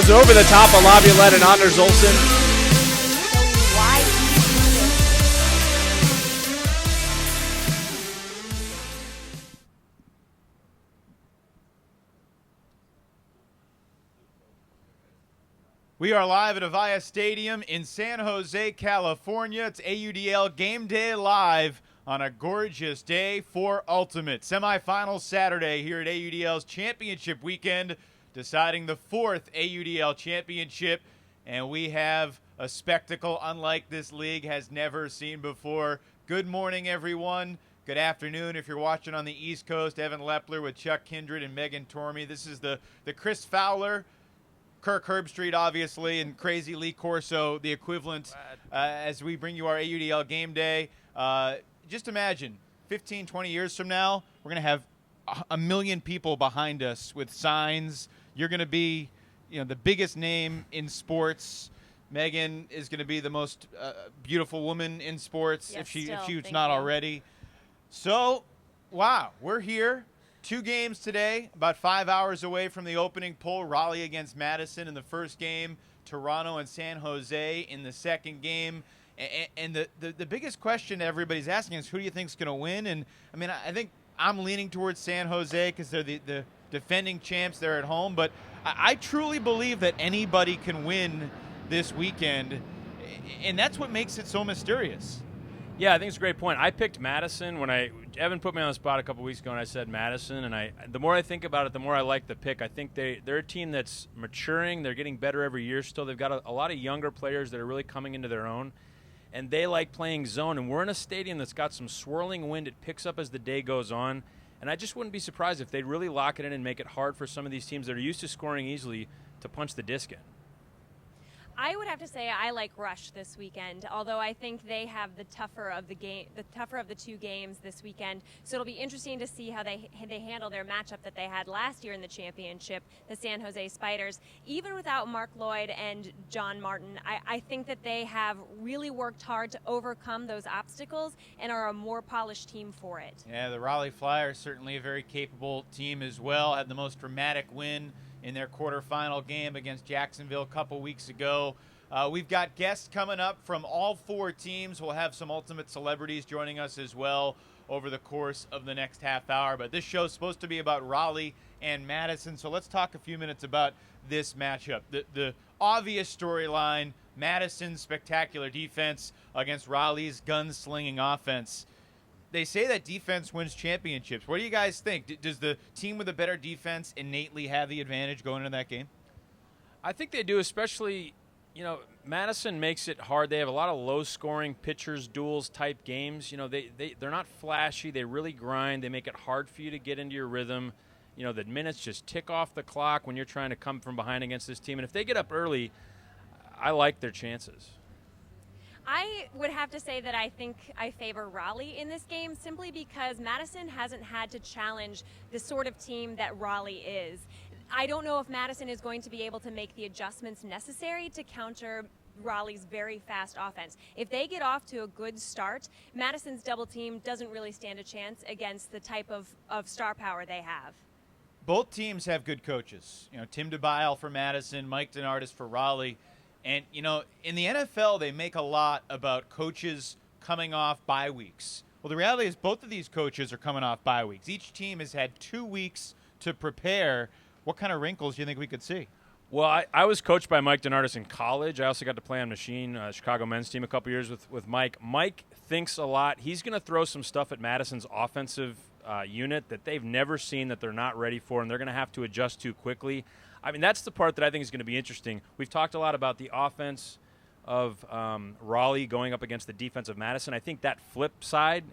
goes over the top of Laviolette and Anders Olsen. We are live at Avaya Stadium in San Jose, California. It's AUDL Game Day Live on a gorgeous day for Ultimate. Semifinals Saturday here at AUDL's championship weekend, deciding the 4th AUDL championship. And we have a spectacle unlike this league has never seen before. Good morning, everyone. Good afternoon if you're watching on the East Coast. Evan Lepler with Chuck Kindred and Megan Tormey. This is the Chris Fowler, Kirk Herbstreit, obviously, and Crazy Lee Corso, the equivalent, as we bring you our AUDL Game Day. Just imagine, 15, 20 years from now, we're going to have a million people behind us with signs. You're going to be, the biggest name in sports. Megan is going to be the most beautiful woman in sports, yes, if she's thank not you. already. So, wow, we're here. 2 games today, about 5 hours away from the opening poll. Raleigh against Madison in the first game, Toronto and San Jose in the second game. And the biggest question everybody's asking is, who do you think is going to win? And, I think I'm leaning towards San Jose because they're the defending champs. They're at home. But I truly believe that anybody can win this weekend, and that's what makes it so mysterious. Yeah, I think it's a great point. I picked Madison when Evan put me on the spot a couple weeks ago, and I said Madison. And the more I think about it, the more I like the pick. I think they're a team that's maturing. They're getting better every year still. They've got a lot of younger players that are really coming into their own, and they like playing zone. And we're in a stadium that's got some swirling wind. It picks up as the day goes on. And I just wouldn't be surprised if they'd really lock it in and make it hard for some of these teams that are used to scoring easily to punch the disc in. I would have to say I like Rush this weekend, although I think they have the tougher of the 2 games this weekend. So it'll be interesting to see how they handle their matchup that they had last year in the championship, the San Jose Spiders. Even without Mark Lloyd and John Martin, I think that they have really worked hard to overcome those obstacles and are a more polished team for it. Yeah, the Raleigh Flyers, certainly a very capable team as well, had the most dramatic win in their quarterfinal game against Jacksonville a couple weeks ago. We've got guests coming up from all 4 teams. We'll have some Ultimate celebrities joining us as well over the course of the next half hour. But this show's supposed to be about Raleigh and Madison, so let's talk a few minutes about this matchup. The obvious storyline, Madison's spectacular defense against Raleigh's gunslinging offense. They say that defense wins championships. What do you guys think? Does the team with a better defense innately have the advantage going into that game? I think they do, especially, Madison makes it hard. They have a lot of low-scoring pitchers, duels type games. They're not flashy. They really grind. They make it hard for you to get into your rhythm. The minutes just tick off the clock when you're trying to come from behind against this team. And if they get up early, I like their chances. I would have to say that I think I favor Raleigh in this game simply because Madison hasn't had to challenge the sort of team that Raleigh is. I don't know if Madison is going to be able to make the adjustments necessary to counter Raleigh's very fast offense. If they get off to a good start, Madison's double team doesn't really stand a chance against the type of star power they have. Both teams have good coaches. Tim DeBile for Madison, Mike DeNardis for Raleigh. And, in the NFL, they make a lot about coaches coming off bye weeks. Well, the reality is both of these coaches are coming off bye weeks. Each team has had 2 weeks to prepare. What kind of wrinkles do you think we could see? Well, I was coached by Mike DeNardis in college. I also got to play on Machine, Chicago men's team, a couple years with Mike. Mike thinks a lot. He's going to throw some stuff at Madison's offensive unit that they've never seen, that they're not ready for, and they're going to have to adjust to quickly. That's the part that I think is going to be interesting. We've talked a lot about the offense of Raleigh going up against the defense of Madison. I think that flip side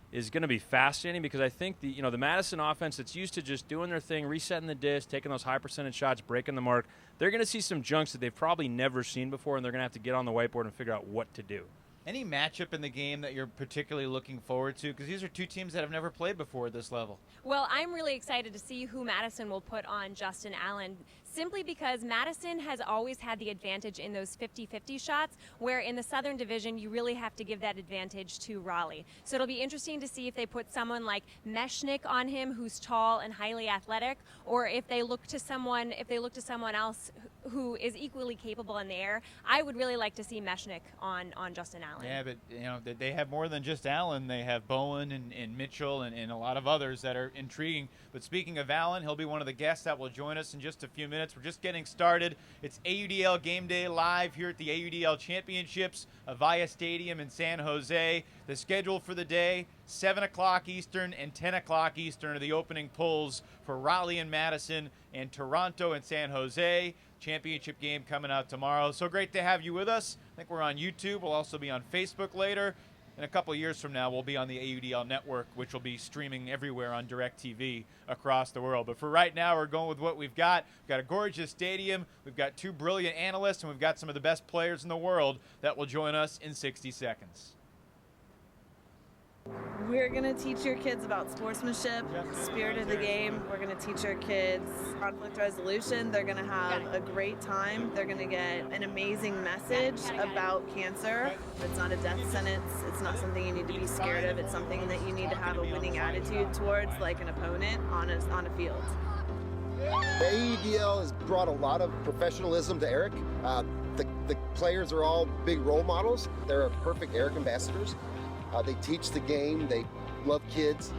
is going to be fascinating because I think the Madison offense that's used to just doing their thing, resetting the disc, taking those high percentage shots, breaking the mark, they're going to see some junks that they've probably never seen before, and they're going to have to get on the whiteboard and figure out what to do. Any matchup in the game that you're particularly looking forward to? Because these are 2 teams that have never played before at this level. Well, I'm really excited to see who Madison will put on Justin Allen, simply because Madison has always had the advantage in those 50-50 shots, where in the Southern Division you really have to give that advantage to Raleigh. So it'll be interesting to see if they put someone like Meshnik on him, who's tall and highly athletic, or if they look to someone else who is equally capable in the air. I would really like to see Meshnik on Justin Allen. Yeah, but they have more than just Allen. They have Bowen and Mitchell and a lot of others that are intriguing. But speaking of Allen, he'll be one of the guests that will join us in just a few minutes. We're just getting started. It's AUDL Game Day live here at the AUDL Championships, Avaya Stadium in San Jose. The schedule for the day, 7 o'clock Eastern and 10 o'clock Eastern are the opening polls for Raleigh and Madison and Toronto and San Jose. Championship game coming out tomorrow. So great to have you with us. I think we're on YouTube. We'll also be on Facebook later. In a couple of years from now, we'll be on the AUDL network, which will be streaming everywhere on DirecTV across the world. But for right now, we're going with what we've got. We've got a gorgeous stadium. We've got two brilliant analysts, and we've got some of the best players in the world that will join us in 60 seconds. We're going to teach your kids about sportsmanship, spirit of the game. We're going to teach our kids conflict resolution. They're going to have a great time. They're going to get an amazing message about cancer. It's not a death sentence. It's not something you need to be scared of. It's something that you need to have a winning attitude towards, like an opponent on a field. The AUDL has brought a lot of professionalism to Eric. The players are all big role models. They're perfect Eric ambassadors. They teach the game. They love kids.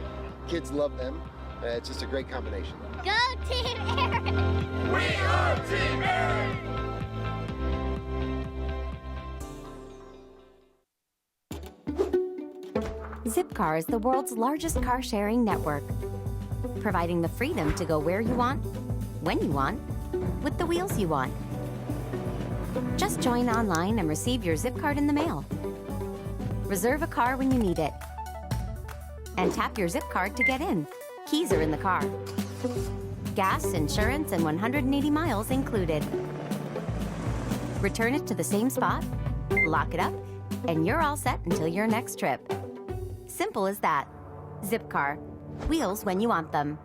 Kids love them. It's just a great combination. Go Team Eric! We are Team Eric! Zipcar is the world's largest car-sharing network, providing the freedom to go where you want, when you want, with the wheels you want. Just join online and receive your Zip card in the mail. Reserve a car when you need it. And tap your Zip card to get in. Keys are in the car. Gas, insurance, and 180 miles included. Return it to the same spot, lock it up, and you're all set until your next trip. Simple as that. Zipcar. Wheels when you want them.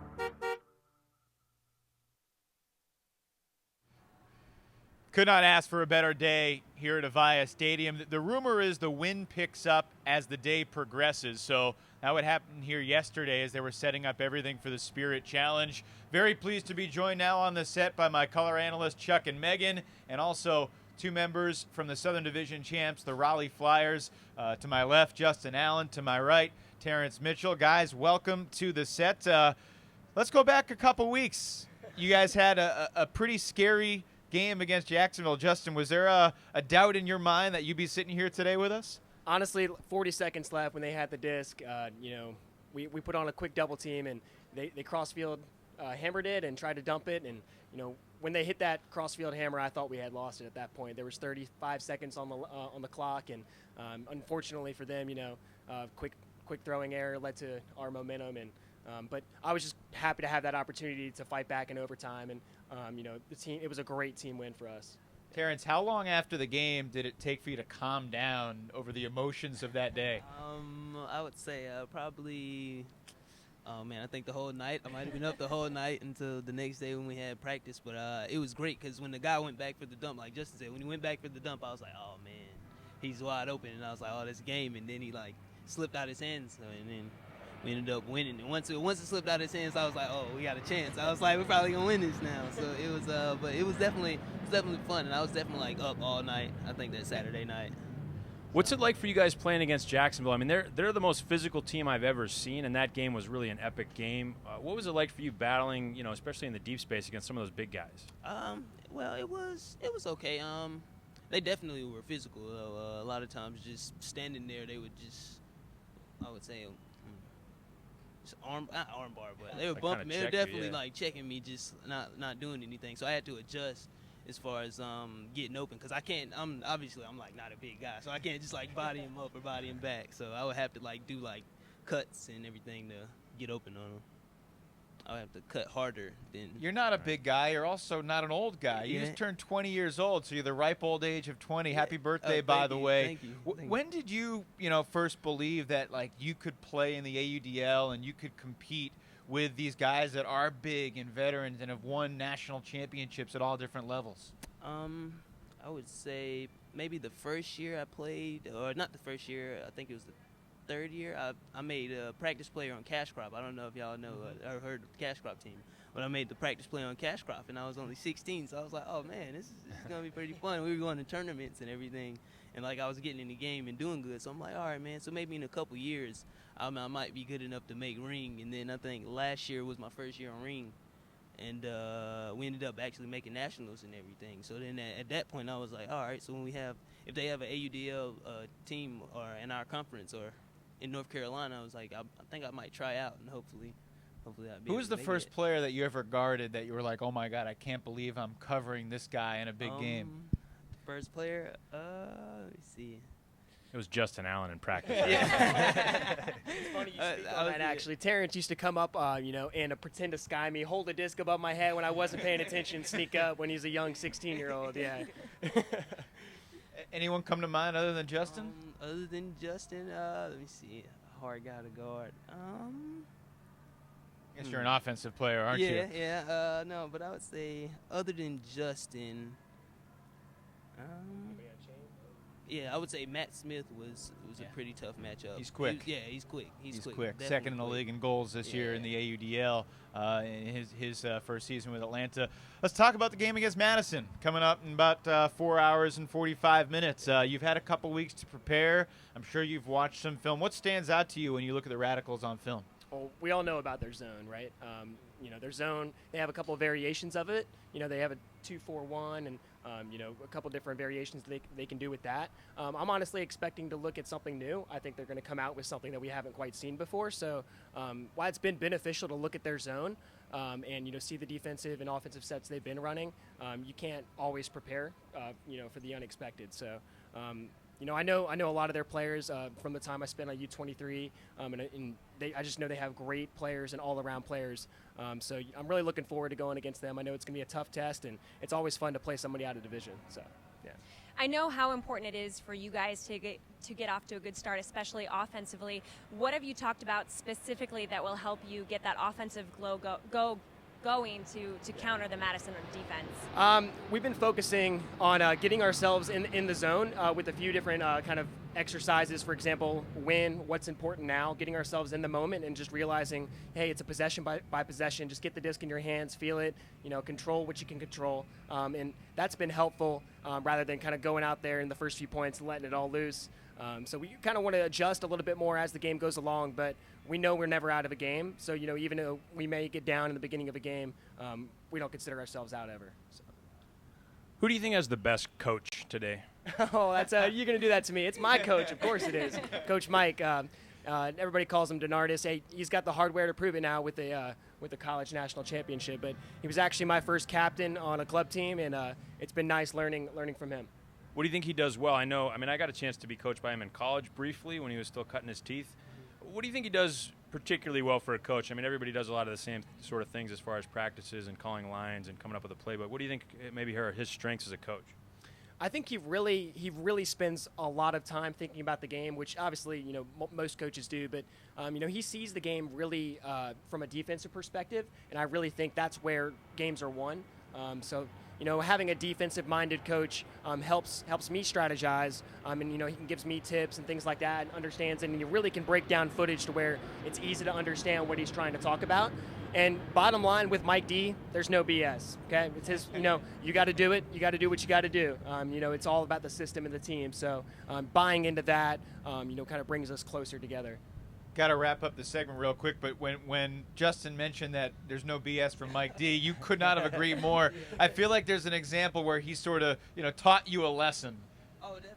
Could not ask for a better day here at Avaya Stadium. The rumor is the wind picks up as the day progresses. So that would happen here yesterday as they were setting up everything for the Spirit Challenge. Very pleased to be joined now on the set by my color analyst Chuck and Megan, and also two members from the Southern Division champs, the Raleigh Flyers. To my left, Justin Allen. To my right, Terrence Mitchell. Guys, welcome to the set. Let's go back a couple weeks. You guys had a pretty scary game against Jacksonville. Justin, was there a doubt in your mind that you'd be sitting here today with us? Honestly, 40 seconds left when they had the disc. We put on a quick double team, and they crossfield hammered it and tried to dump it. And when they hit that crossfield hammer, I thought we had lost it at that point. There was 35 seconds on the clock, and unfortunately for them, quick throwing error led to our momentum. And but I was just happy to have that opportunity to fight back in overtime. And the team, it was a great team win for us. Terrence, how long after the game did it take for you to calm down over the emotions of that day? I would say probably, I think the whole night. I might have been up the whole night until the next day when we had practice. But it was great because when the guy went back for the dump, like Justin said, when he went back for the dump, I was like, oh, man, he's wide open. And I was like, oh, this game. And then he, slipped out his hands. And then we ended up winning. And once it slipped out his hands, I was like, oh, we got a chance. I was like, we're probably going to win this now. So it was, but it was definitely fun. And I was definitely, up all night, I think, that Saturday night. What's it like for you guys playing against Jacksonville? I mean, they're the most physical team I've ever seen, and that game was really an epic game. What was it like for you battling, especially in the deep space against some of those big guys? Well, it was okay. They definitely were physical. A lot of times just standing there, they would just, I would say, just not armbar, but they were bumping me. They were definitely checking me, just not doing anything. So I had to adjust as far as getting open, because I can't. I'm not a big guy, so I can't just body him up or body him back. So I would have to do cuts and everything to get open on him. I would have to cut harder than. You're not a big guy. You're also not an old guy. You just turned 20 years old, so you're the ripe old age of 20. Yeah. Happy birthday, by the way. Thank you. When did you, first believe that you could play in the AUDL and you could compete with these guys that are big and veterans and have won national championships at all different levels? I would say maybe the first year I played, or not the first year. I think it was the third year. I made a practice player on Cash Crop. I don't know if y'all know or heard of the Cash Crop team. But I made the practice play on Cashcroft, and I was only 16, so I was like, oh, man, this is going to be pretty fun. We were going to tournaments and everything, and, like, I was getting in the game and doing good. So I'm like, all right, man, so maybe in a couple years I might be good enough to make ring. And then I think last year was my first year on ring, and we ended up actually making nationals and everything. So then at that point I was like, all right, so when if they have an AUDL team or in our conference or in North Carolina, I was like, I think I might try out, and hopefully I'd be Who was the able to make first it. player that you ever guarded that you were like, oh my God, I can't believe I'm covering this guy in a big game? First player, let me see. It was Justin Allen in practice. It's funny you speak on that, actually. Terrence used to come up, and pretend to sky me, hold a disc above my head when I wasn't paying attention, sneak up when he's a young 16-year-old. Yeah. Anyone come to mind other than Justin? Other than Justin, let me see. A hard guy to guard. I guess you're an offensive player, aren't you? Yeah. No, but I would say other than Justin, I would say Matt Smith was a pretty tough matchup. He's quick. He's quick. He's quick. Definitely second in the league in goals this year in the AUDL in his first season with Atlanta. Let's talk about the game against Madison coming up in about 4 hours and 45 minutes. You've had a couple weeks to prepare. I'm sure you've watched some film. What stands out to you when you look at the Radicals on film? Well, we all know about their zone, right? Their zone, they have a couple of variations of it. They have a 2-4-1 and, a couple different variations they can do with that. I'm honestly expecting to look at something new. I think they're going to come out with something that we haven't quite seen before. So while it's been beneficial to look at their zone and, see the defensive and offensive sets they've been running, you can't always prepare, for the unexpected. So, I know a lot of their players from the time I spent on U23, and I just know they have great players and all-around players. So I'm really looking forward to going against them. I know it's going to be a tough test, and it's always fun to play somebody out of division. So, yeah. I know how important it is for you guys to get off to a good start, especially offensively. What have you talked about specifically that will help you get that offensive glow going to counter the Madison defense? We've been focusing on getting ourselves in the zone with a few different kind of exercises. For example, what's important now, getting ourselves in the moment and just realizing, hey, it's a possession by possession. Just get the disc in your hands, feel it, control what you can control. And that's been helpful rather than kind of going out there in the first few points and letting it all loose. So we kind of want to adjust a little bit more as the game goes along, but we know we're never out of a game. So, even though we may get down in the beginning of a game, we don't consider ourselves out ever. So. Who do you think has the best coach today? Oh, you're going to do that to me. It's my coach. Of course it is. Coach Mike. Everybody calls him Donardis. Hey, he's got the hardware to prove it now with the college national championship. But he was actually my first captain on a club team, and it's been nice learning from him. What do you think he does well? I got a chance to be coached by him in college briefly when he was still cutting his teeth. What do you think he does particularly well for a coach? Everybody does a lot of the same sort of things as far as practices and calling lines and coming up with a play, but what do you think maybe are his strengths as a coach? I think he really spends a lot of time thinking about the game, which obviously, most coaches do, but, he sees the game really from a defensive perspective, and I really think that's where games are won. So having a defensive-minded coach helps me strategize, and he gives me tips and things like that, and understands, and he really can break down footage to where it's easy to understand what he's trying to talk about. And bottom line with Mike D, there's no BS. Okay, it's his. You got to do it. You got to do what you got to do. It's all about the system and the team. So buying into that, kind of brings us closer together. Got to wrap up the segment real quick, but when Justin mentioned that there's no BS from Mike D, you could not have agreed more. I feel like there's an example where he sort of, taught you a lesson. Oh, definitely.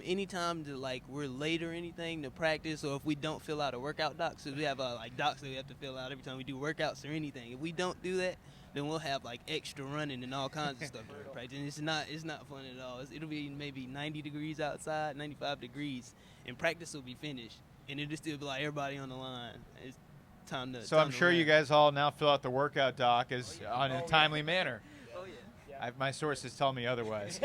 Anytime we're late or anything to practice, or if we don't fill out a workout doc, so we have docs that we have to fill out every time we do workouts or anything. If we don't do that, then we'll have extra running and all kinds of stuff during practice. And it's not fun at all. It'll be maybe 90 degrees outside, 95 degrees, and practice will be finished. And it'll still be everybody on the line. It's time to. So I'm sure you guys all now fill out the workout doc in a timely manner. Oh yeah. My sources tell me otherwise.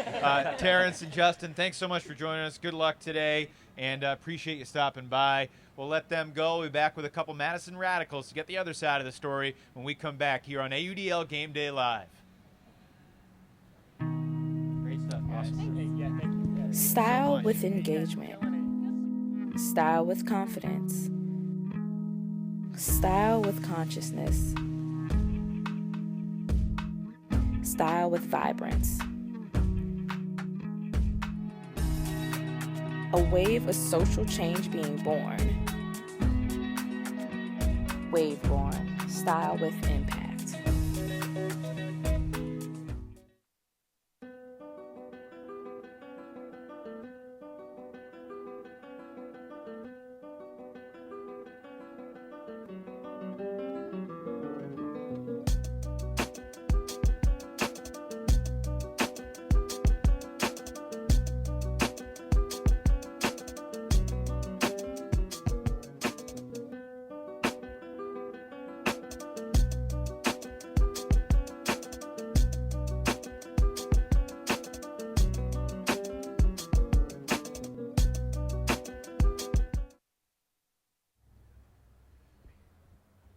Terrence and Justin, thanks so much for joining us. Good luck today, and appreciate you stopping by. We'll let them go. We'll be back with a couple Madison Radicals to get the other side of the story when we come back here on AUDL Game Day Live. Great stuff. Awesome. Thank you. Style with engagement. Style with confidence. Style with consciousness. style with vibrance. A wave of social change being born. Waveborn, style with impact.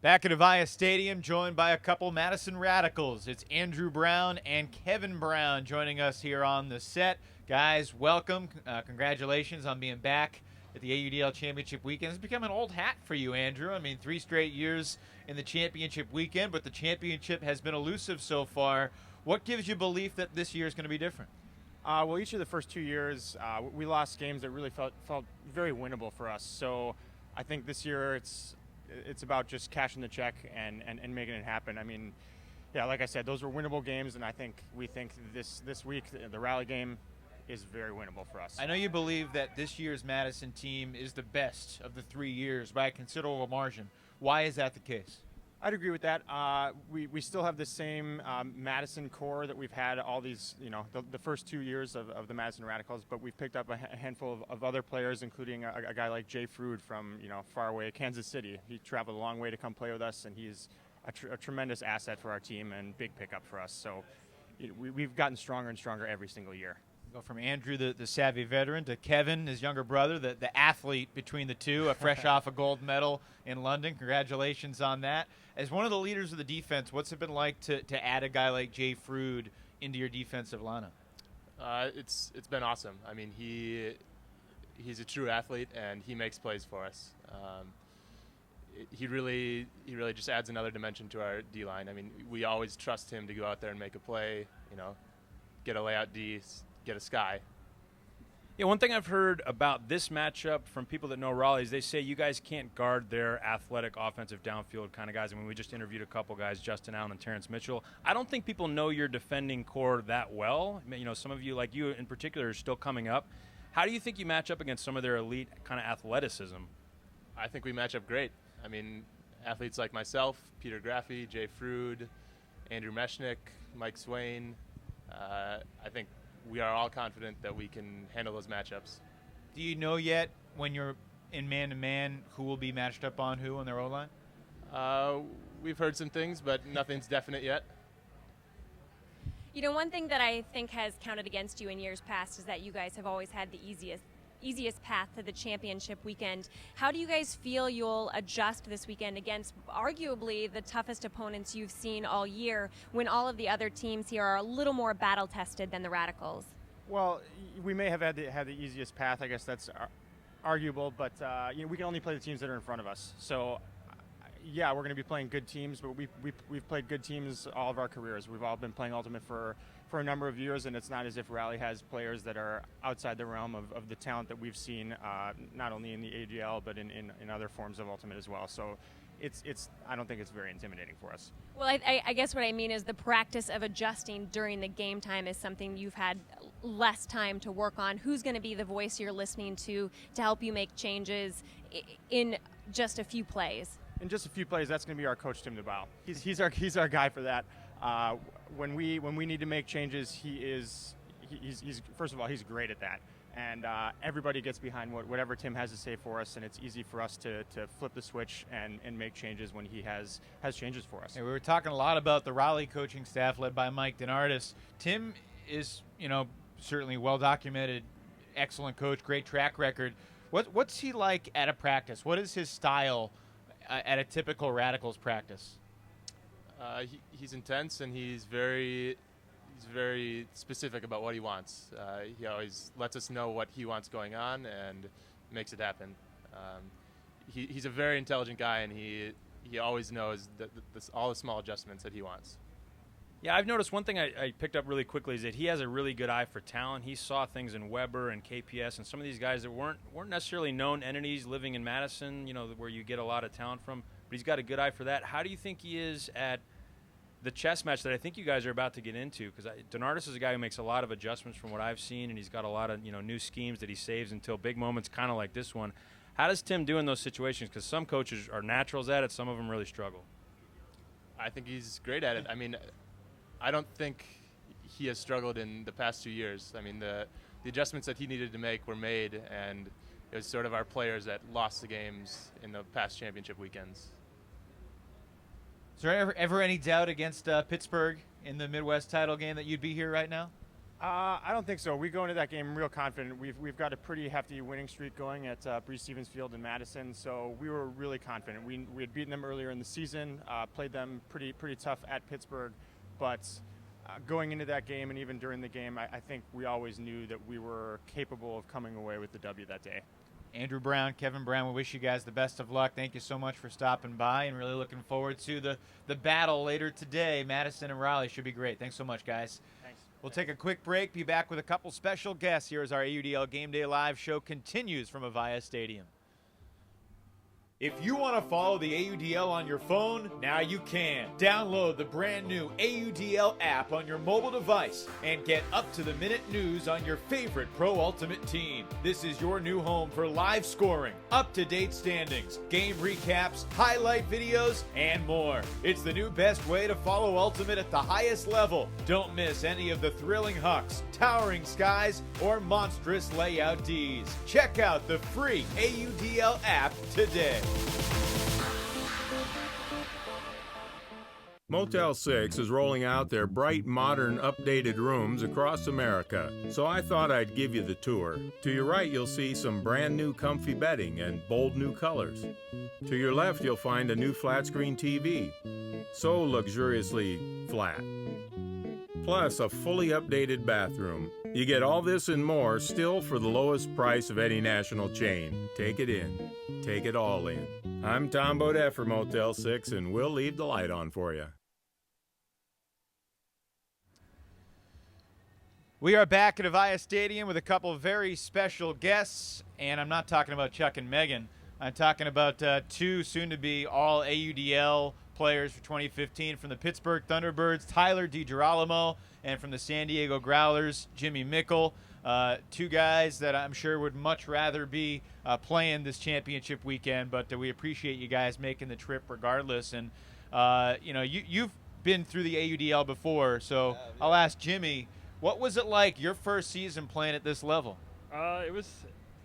Back at Avaya Stadium, joined by a couple Madison Radicals. It's Andrew Brown and Kevin Brown joining us here on the set. Guys, welcome. Congratulations on being back at the AUDL Championship Weekend. It's become an old hat for you, Andrew. I mean, 3 straight years in the championship weekend, but the championship has been elusive so far. What gives you belief that this year is going to be different? Well, each of the first 2 years, we lost games that really felt very winnable for us. So I think this year it's about just cashing the check and making it happen. I mean, yeah, like I said, those were winnable games, and we think this week the Raleigh game is very winnable for us. I know you believe that this year's Madison team is the best of the 3 years by a considerable margin. Why is that the case? I'd agree with that. We still have the same Madison core that we've had all these, the first 2 years of the Madison Radicals, but we've picked up a handful of other players, including a guy like Jay Frood from, far away Kansas City. He traveled a long way to come play with us, and he's a tremendous asset for our team and big pickup for us. So we've gotten stronger and stronger every single year. Go from Andrew, the savvy veteran, to Kevin, his younger brother, the athlete between the two, fresh off a gold medal in London. Congratulations on that. As one of the leaders of the defense, what's it been like to add a guy like Jay Frood into your defensive lineup? It's been awesome. I mean, he's a true athlete, and he makes plays for us. He really just adds another dimension to our D-line. I mean, we always trust him to go out there and make a play, get a layout D, get a sky. Yeah, one thing I've heard about this matchup from people that know Raleigh is they say you guys can't guard their athletic offensive downfield kind of guys. I mean, we just interviewed a couple guys, Justin Allen and Terrence Mitchell. I don't think people know your defending core that well. Some of you, like you in particular, are still coming up. How do you think you match up against some of their elite kind of athleticism? I think we match up great. I mean, athletes like myself, Peter Graffi, Jay Frood, Andrew Meshnick, Mike Swain, I think we are all confident that we can handle those matchups. Do you know yet, when you're in man-to-man, who will be matched up on who on their O-line? We've heard some things, but nothing's definite yet. One thing that I think has counted against you in years past is that you guys have always had the easiest path to the championship weekend. How do you guys feel you'll adjust this weekend against arguably the toughest opponents you've seen all year, when all of the other teams here are a little more battle-tested than the Radicals? Well, we may have had the easiest path. I guess that's arguable, but we can only play the teams that are in front of us. So yeah, we're going to be playing good teams, but we've played good teams all of our careers. We've all been playing Ultimate for a number of years, and it's not as if Raleigh has players that are outside the realm of the talent that we've seen, not only in the AUDL but in other forms of Ultimate as well. So I don't think it's very intimidating for us. Well, I guess what I mean is the practice of adjusting during the game time is something you've had less time to work on. Who's going to be the voice you're listening to help you make changes in just a few plays? In just a few plays, that's going to be our coach, Tim DeBow. He's our guy for that. When we need to make changes, he's first of all, he's great at that, and everybody gets behind whatever Tim has to say for us, and it's easy for us to flip the switch and make changes when he has changes for us. Hey, we were talking a lot about the Raleigh coaching staff led by Mike DeNardis. Tim is certainly well documented, excellent coach, great track record. What's he like at a practice? What is his style at a typical Radicals practice? He's intense, and he's very specific about what he wants. He always lets us know what he wants going on and makes it happen. He's a very intelligent guy, and he always knows all the small adjustments that he wants. Yeah, I've noticed one thing I picked up really quickly is that he has a really good eye for talent. He saw things in Weber and KPS and some of these guys that weren't necessarily known entities living in Madison, where you get a lot of talent from. But he's got a good eye for that. How do you think he is at the chess match that I think you guys are about to get into? Because Donardis is a guy who makes a lot of adjustments from what I've seen, and he's got a lot of new schemes that he saves until big moments, kind of like this one. How does Tim do in those situations? Because some coaches are naturals at it, some of them really struggle. I think he's great at it. I mean, I don't think he has struggled in the past 2 years. I mean, the adjustments that he needed to make were made, and it was sort of our players that lost the games in the past championship weekends. Is there ever any doubt against Pittsburgh in the Midwest title game that you'd be here right now? I don't think so. We go into that game real confident. We've got a pretty hefty winning streak going at Breese Stevens Field in Madison, so we were really confident. We had beaten them earlier in the season, played them pretty tough at Pittsburgh, but going into that game and even during the game, I think we always knew that we were capable of coming away with the W that day. Andrew Brown, Kevin Brown, we wish you guys the best of luck. Thank you so much for stopping by, and really looking forward to the battle later today. Madison and Raleigh should be great. Thanks so much, guys. Thanks. We'll take a quick break, be back with a couple special guests here as our AUDL Game Day Live show continues from Avaya Stadium. If you want to follow the AUDL on your phone, now you can. Download the brand new AUDL app on your mobile device and get up-to-the-minute news on your favorite Pro Ultimate team. This is your new home for live scoring, up-to-date standings, game recaps, highlight videos, and more. It's the new best way to follow Ultimate at the highest level. Don't miss any of the thrilling hucks, towering skies, or monstrous layout Ds. Check out the free AUDL app today. Motel 6 is rolling out their bright, modern, updated rooms across America, so I thought I'd give you the tour. To your right, you'll see some brand new comfy bedding and bold new colors. To your left, you'll find a new flat-screen TV, so luxuriously flat. Plus, a fully updated bathroom. You get all this and more, still for the lowest price of any national chain. Take it in. Take it all in. I'm Tom Bodette for Motel 6, and we'll leave the light on for you. We are back at Avaya Stadium with a couple of very special guests, and I'm not talking about Chuck and Megan. I'm talking about two soon-to-be all AUDL players for 2015 from the Pittsburgh Thunderbirds, Tyler DiGirolamo, and from the San Diego Growlers, Jimmy Mickle. Two guys that I'm sure would much rather be playing this championship weekend, but we appreciate you guys making the trip regardless. And, you've been through the AUDL before, so I'll ask Jimmy, what was it like your first season playing at this level? It was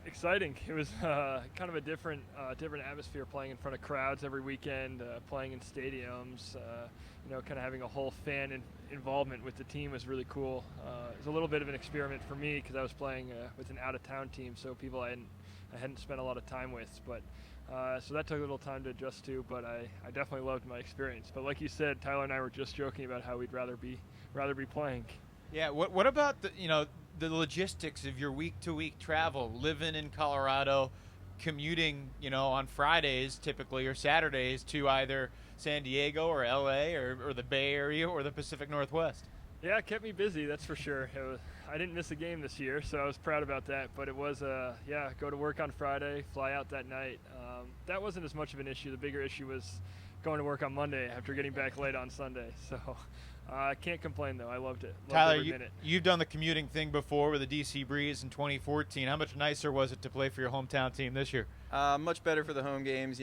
exciting. It was kind of a different atmosphere, playing in front of crowds every weekend, playing in stadiums. Kind of having a whole fan involvement with the team was really cool. It was a little bit of an experiment for me because I was playing with an out-of-town team, so people I hadn't spent a lot of time with. But so that took a little time to adjust to. But I definitely loved my experience. But like you said, Tyler and I were just joking about how we'd rather be playing. Yeah. What about the logistics of your week-to-week travel, living in Colorado, commuting, on Fridays typically or Saturdays to either San Diego or LA or the Bay Area or the Pacific Northwest? Yeah, it kept me busy, that's for sure. I didn't miss a game this year, so I was proud about that. But it was, go to work on Friday, fly out that night. That wasn't as much of an issue. The bigger issue was going to work on Monday after getting back late on Sunday. So I can't complain, though. I loved it. Tyler, you've done the commuting thing before with the DC Breeze in 2014. How much nicer was it to play for your hometown team this year? Much better for the home games,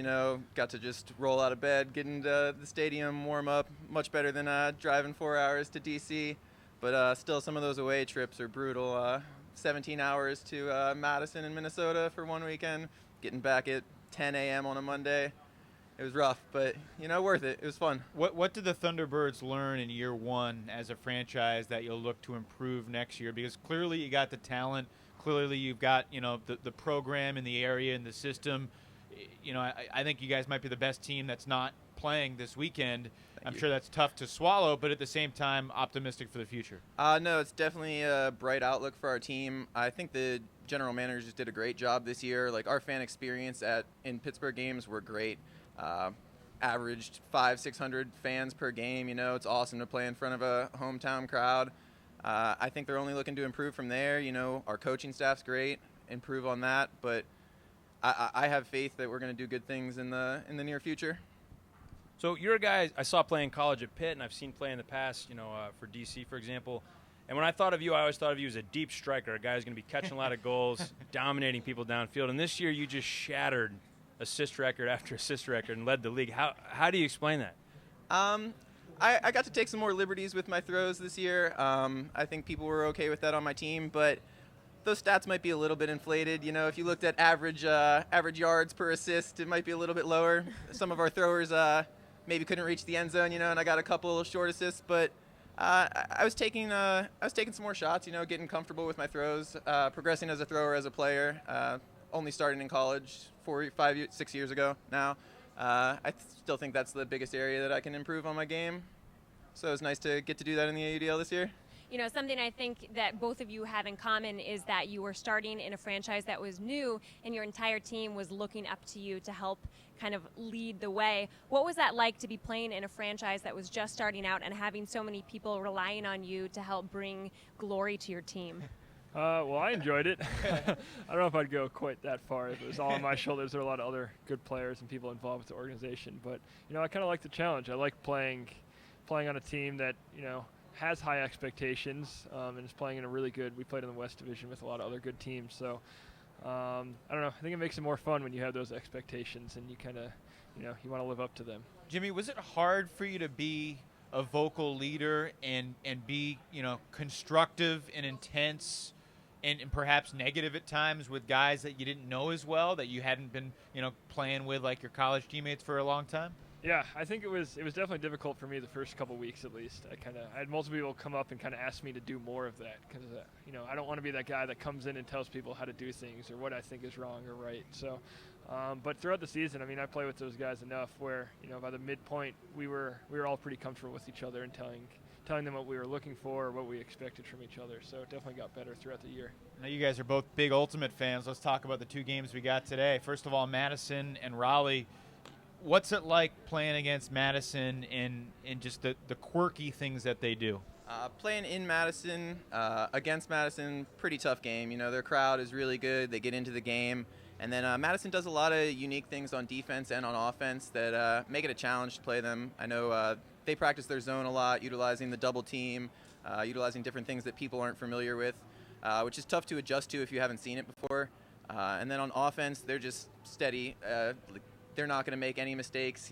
Got to just roll out of bed, get into the stadium, warm up. Much better than driving 4 hours to DC. But still, some of those away trips are brutal. 17 hours to Madison in Minnesota for one weekend, getting back at 10 a.m. on a Monday. It was rough, but, worth it. It was fun. What did the Thunderbirds learn in year one as a franchise that you'll look to improve next year? Because clearly you got the talent. Clearly you've got, the program in the area and the system. I think you guys might be the best team that's not playing this weekend. I'm sure that's tough to swallow, but at the same time, optimistic for the future. No, it's definitely a bright outlook for our team. I think the general managers did a great job this year. Like, our fan experience in Pittsburgh games were great. averaged 500-600 fans per game. You know, it's awesome to play in front of a hometown crowd. I think they're only looking to improve from there. You know, our coaching staff's great, improve on that, but I have faith that we're going to do good things in the near future. So you're a guy I saw play in college at Pitt, and I've seen play in the past, for DC, for example. And when I thought of you, I always thought of you as a deep striker, a guy who's going to be catching a lot of goals, dominating people downfield. And this year you just shattered assist record after assist record and led the league. How do you explain that? I got to take some more liberties with my throws this year. I think people were okay with that on my team, but those stats might be a little bit inflated. You know, if you looked at average yards per assist, it might be a little bit lower. Some of our throwers maybe couldn't reach the end zone, and I got a couple of short assists, but I was taking some more shots, getting comfortable with my throws, progressing as a thrower, as a player. Only starting in college 6 years ago now. I still think that's the biggest area that I can improve on my game. So it's nice to get to do that in the AUDL this year. Something I think that both of you have in common is that you were starting in a franchise that was new and your entire team was looking up to you to help kind of lead the way. What was that like to be playing in a franchise that was just starting out and having so many people relying on you to help bring glory to your team? Well, I enjoyed it. I don't know if I'd go quite that far. If it was all on my shoulders, there were a lot of other good players and people involved with the organization. But, I kind of like the challenge. I like playing on a team that, has high expectations and is playing in a really good – we played in the West Division with a lot of other good teams. So, I don't know. I think it makes it more fun when you have those expectations and you kind of, you want to live up to them. Jimmy, was it hard for you to be a vocal leader and be, constructive and intense and perhaps negative at times with guys that you didn't know as well, that you hadn't been, playing with like your college teammates for a long time? Yeah, I think it was definitely difficult for me the first couple weeks at least. I had multiple people come up and kind of ask me to do more of that because, I don't want to be that guy that comes in and tells people how to do things or what I think is wrong or right. So, but throughout the season, I play with those guys enough where, by the midpoint, we were all pretty comfortable with each other and telling them what we were looking for or what we expected from each other. So it definitely got better throughout the year. Now you guys are both big Ultimate fans. Let's talk about the two games we got today. First of all, Madison and Raleigh. What's it like playing against Madison and just the quirky things that they do? Playing in Madison, against Madison, pretty tough game. Their crowd is really good. They get into the game. And then Madison does a lot of unique things on defense and on offense that make it a challenge to play them. I know they practice their zone a lot, utilizing the double team, utilizing different things that people aren't familiar with, which is tough to adjust to if you haven't seen it before. And then on offense, they're just steady. They're not going to make any mistakes.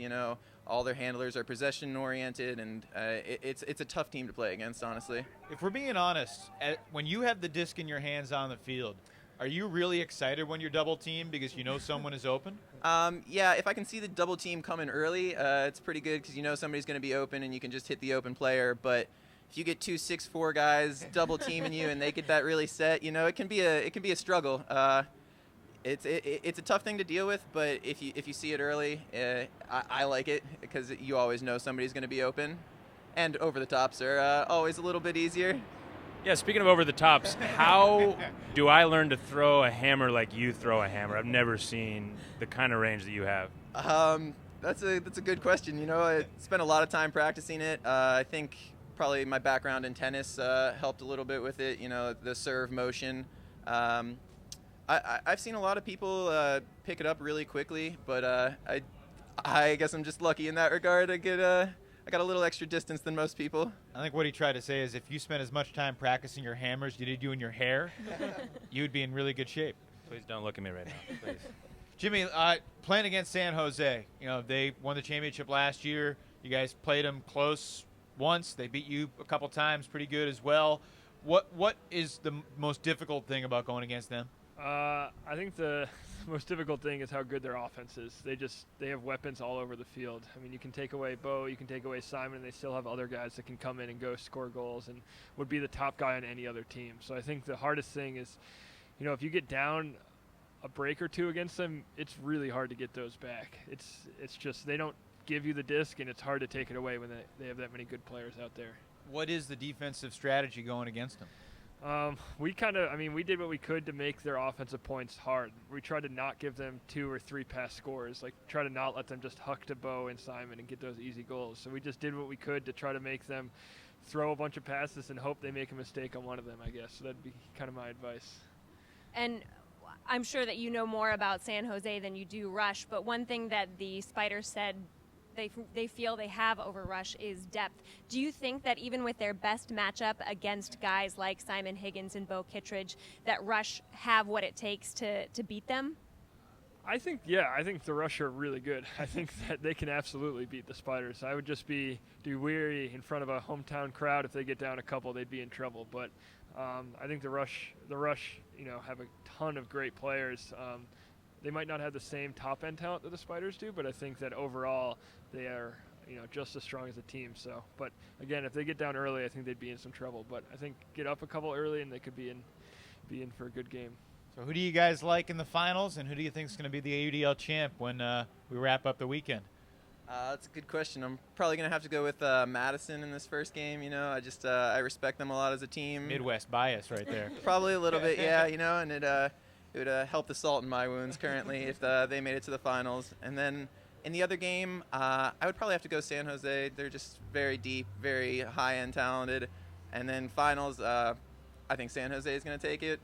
All their handlers are possession-oriented, and it's a tough team to play against, honestly. If we're being honest, when you have the disc in your hands on the field, are you really excited when you're double teamed because someone is open? Yeah, if I can see the double team coming early, it's pretty good because somebody's going to be open and you can just hit the open player. But if you get 2 6'4" guys double teaming you and they get that really set, it can be a struggle. It's a tough thing to deal with, but if you see it early, I like it because you always know somebody's going to be open, and over the tops are always a little bit easier. Yeah, speaking of over the tops, how do I learn to throw a hammer like you throw a hammer? I've never seen the kind of range that you have. That's a good question. I spent a lot of time practicing it. I think probably my background in tennis helped a little bit with it. The serve motion. I've seen a lot of people pick it up really quickly, but I guess I'm just lucky in that regard. I got a little extra distance than most people. I think what he tried to say is if you spent as much time practicing your hammers as you did doing your hair, you would be in really good shape. Please don't look at me right now, please. Jimmy, playing against San Jose, they won the championship last year. You guys played them close once. They beat you a couple times, pretty good as well. What is the most difficult thing about going against them? I think the most difficult thing is how good their offense is. They have weapons all over the field. You can take away Bo, you can take away Simon, and they still have other guys that can come in and go score goals and would be the top guy on any other team. So I think the hardest thing is, if you get down a break or two against them, it's really hard to get those back. It's just they don't give you the disc, and it's hard to take it away when they have that many good players out there. What is the defensive strategy going against them? We did what we could to make their offensive points hard. We tried to not give them 2 or 3 pass scores, like try to not let them just huck to Bo and Simon and get those easy goals. So we just did what we could to try to make them throw a bunch of passes and hope they make a mistake on one of them, I guess. So that'd be kind of my advice. And I'm sure that you know more about San Jose than you do Rush, but one thing that the Spiders said they feel they have over Rush is depth. Do you think that even with their best matchup against guys like Simon Higgins and Bo Kittredge, that Rush have what it takes to beat them? I think the Rush are really good. I think that they can absolutely beat the Spiders. I would just be weary in front of a hometown crowd. If they get down a couple, they'd be in trouble. But I think the Rush, have a ton of great players. They might not have the same top-end talent that the Spiders do, but I think that overall they are, just as strong as a team. So, but again, if they get down early, I think they'd be in some trouble. But I think get up a couple early and they could be in for a good game. So who do you guys like in the finals, and who do you think is going to be the AUDL champ when we wrap up the weekend? That's a good question. I'm probably going to have to go with Madison in this first game. I respect them a lot as a team. Midwest bias right there. Probably a little bit, yeah, and it would help the salt in my wounds currently if they made it to the finals. And then in the other game, I would probably have to go San Jose. They're just very deep, very high-end talented. And then finals, I think San Jose is going to take it.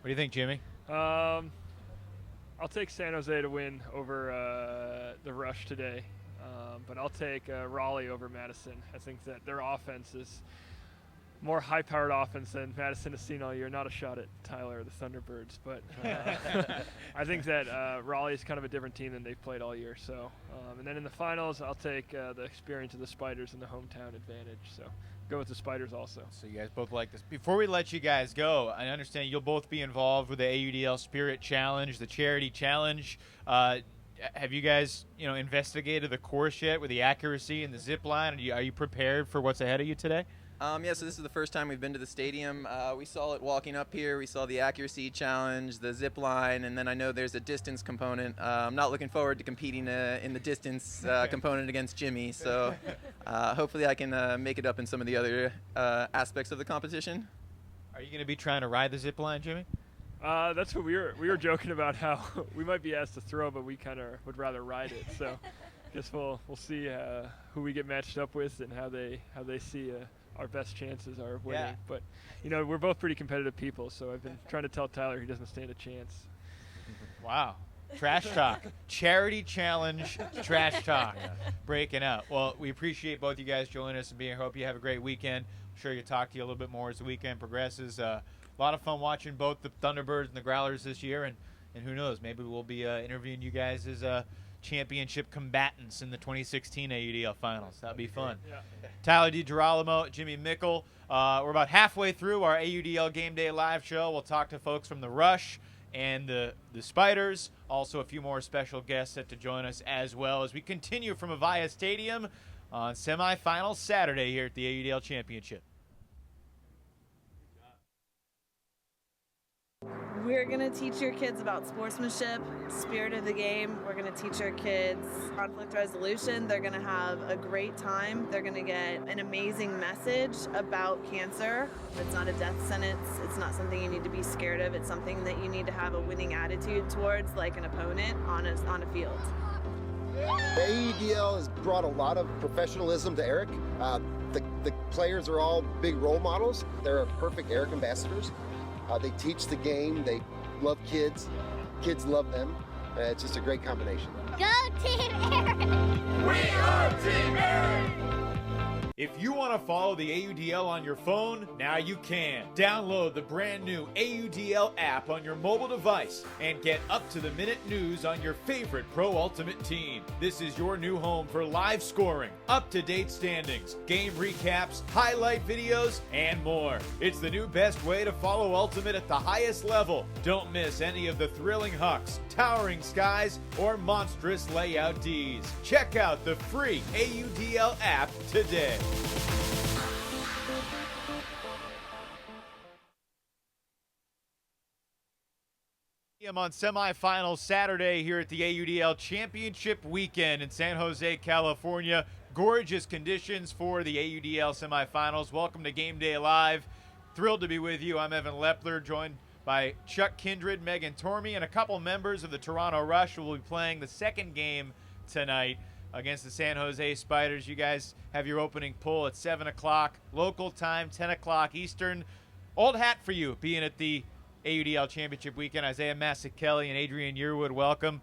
What do you think, Jimmy? I'll take San Jose to win over the Rush today, but I'll take Raleigh over Madison. I think that their offense is more high-powered offense than Madison has seen all year. Not a shot at Tyler or the Thunderbirds, but I think that Raleigh is kind of a different team than they've played all year. So, and then in the finals, I'll take the experience of the Spiders and the hometown advantage. So, go with the Spiders also. So you guys both like this. Before we let you guys go, I understand you'll both be involved with the AUDL Spirit Challenge, the charity challenge. Have you guys, investigated the course yet with the accuracy and the zip line? Are you prepared for what's ahead of you today? So this is the first time we've been to the stadium. We saw it walking up here. We saw the accuracy challenge, the zip line, and then I know there's a distance component. I'm not looking forward to competing in the distance component against Jimmy, so hopefully I can make it up in some of the other aspects of the competition. Are you going to be trying to ride the zip line, Jimmy? That's what we were joking about, how we might be asked to throw, but we kind of would rather ride it. So I guess we'll see who we get matched up with and how they see our best chances are of winning. Yeah. But, we're both pretty competitive people, so I've been trying to tell Tyler he doesn't stand a chance. Wow. Trash talk. Charity challenge, trash talk. Breaking out. Well, we appreciate both you guys joining us and being here. Hope you have a great weekend. I'm sure you'll talk to you a little bit more as the weekend progresses. A lot of fun watching both the Thunderbirds and the Growlers this year, and who knows, maybe we'll be interviewing you guys as championship combatants in the 2016 AUDL Finals. That'd be fun. Yeah. Tyler DiGirolamo, Jimmy Mickle. We're about halfway through our AUDL Game Day live show. We'll talk to folks from the Rush and the Spiders. Also, a few more special guests set to join us as well as we continue from Avaya Stadium on semifinal Saturday here at the AUDL Championship. We're going to teach your kids about sportsmanship, spirit of the game. We're going to teach our kids conflict resolution. They're going to have a great time. They're going to get an amazing message about cancer. It's not a death sentence. It's not something you need to be scared of. It's something that you need to have a winning attitude towards, like an opponent on a field. The AUDL has brought a lot of professionalism to Eric. The players are all big role models. They're perfect Eric ambassadors. They teach the game. They love kids. Kids love them. It's just a great combination. Go Team Eric! We are Team Eric! If you want to follow the AUDL on your phone, now you can. Download the brand new AUDL app on your mobile device and get up-to-the-minute news on your favorite Pro Ultimate team. This is your new home for live scoring, up-to-date standings, game recaps, highlight videos, and more. It's the new best way to follow Ultimate at the highest level. Don't miss any of the thrilling hucks, towering skies, or monstrous layout Ds. Check out the free AUDL app today. On semifinal Saturday here at the AUDL Championship Weekend in San Jose, California. Gorgeous conditions for the AUDL semifinals. Welcome to Game Day Live. Thrilled to be with you. I'm Evan Lepler, joined by Chuck Kindred, Megan Tormey, and a couple members of the Toronto Rush who will be playing the second game tonight against the San Jose Spiders. You guys have your opening pull at 7 o'clock local time, 10 o'clock Eastern. Old hat for you, being at the AUDL Championship weekend. Isaiah Massick-Kelly and Adrian Yearwood, welcome.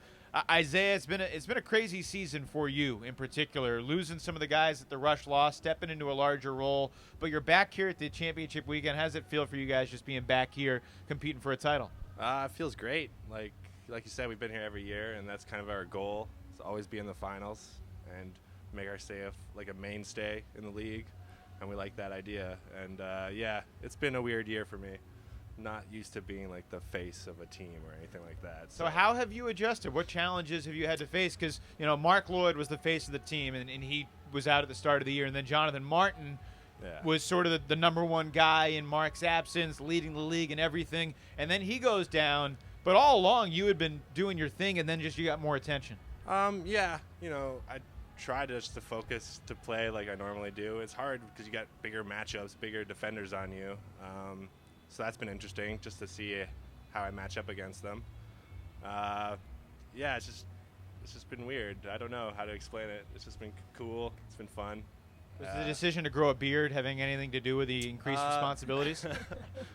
Isaiah, it's been a crazy season for you in particular, losing some of the guys that the Rush lost, stepping into a larger role, but you're back here at the championship weekend. How does it feel for you guys just being back here competing for a title? It feels great. Like you said, we've been here every year, and that's kind of our goal. It's always be in the finals and make our stay like a mainstay in the league, and we like that idea. And yeah, it's been a weird year for me. Not used to being like the face of a team or anything like that. So how have you adjusted? What challenges have you had to face? Because, you know, Mark Lloyd was the face of the team, and he was out at the start of the year. And then Jonathan Martin was sort of the number one guy in Mark's absence, leading the league and everything. And then he goes down. But all along, you had been doing your thing, and then just you got more attention. Yeah, you know, I try just to focus to play like I normally do. It's hard because you got bigger matchups, bigger defenders on you. So that's been interesting just to see how I match up against them. Yeah, it's just been weird. I don't know how to explain it. It's just been cool. It's been fun. Was the decision to grow a beard having anything to do with the increased responsibilities?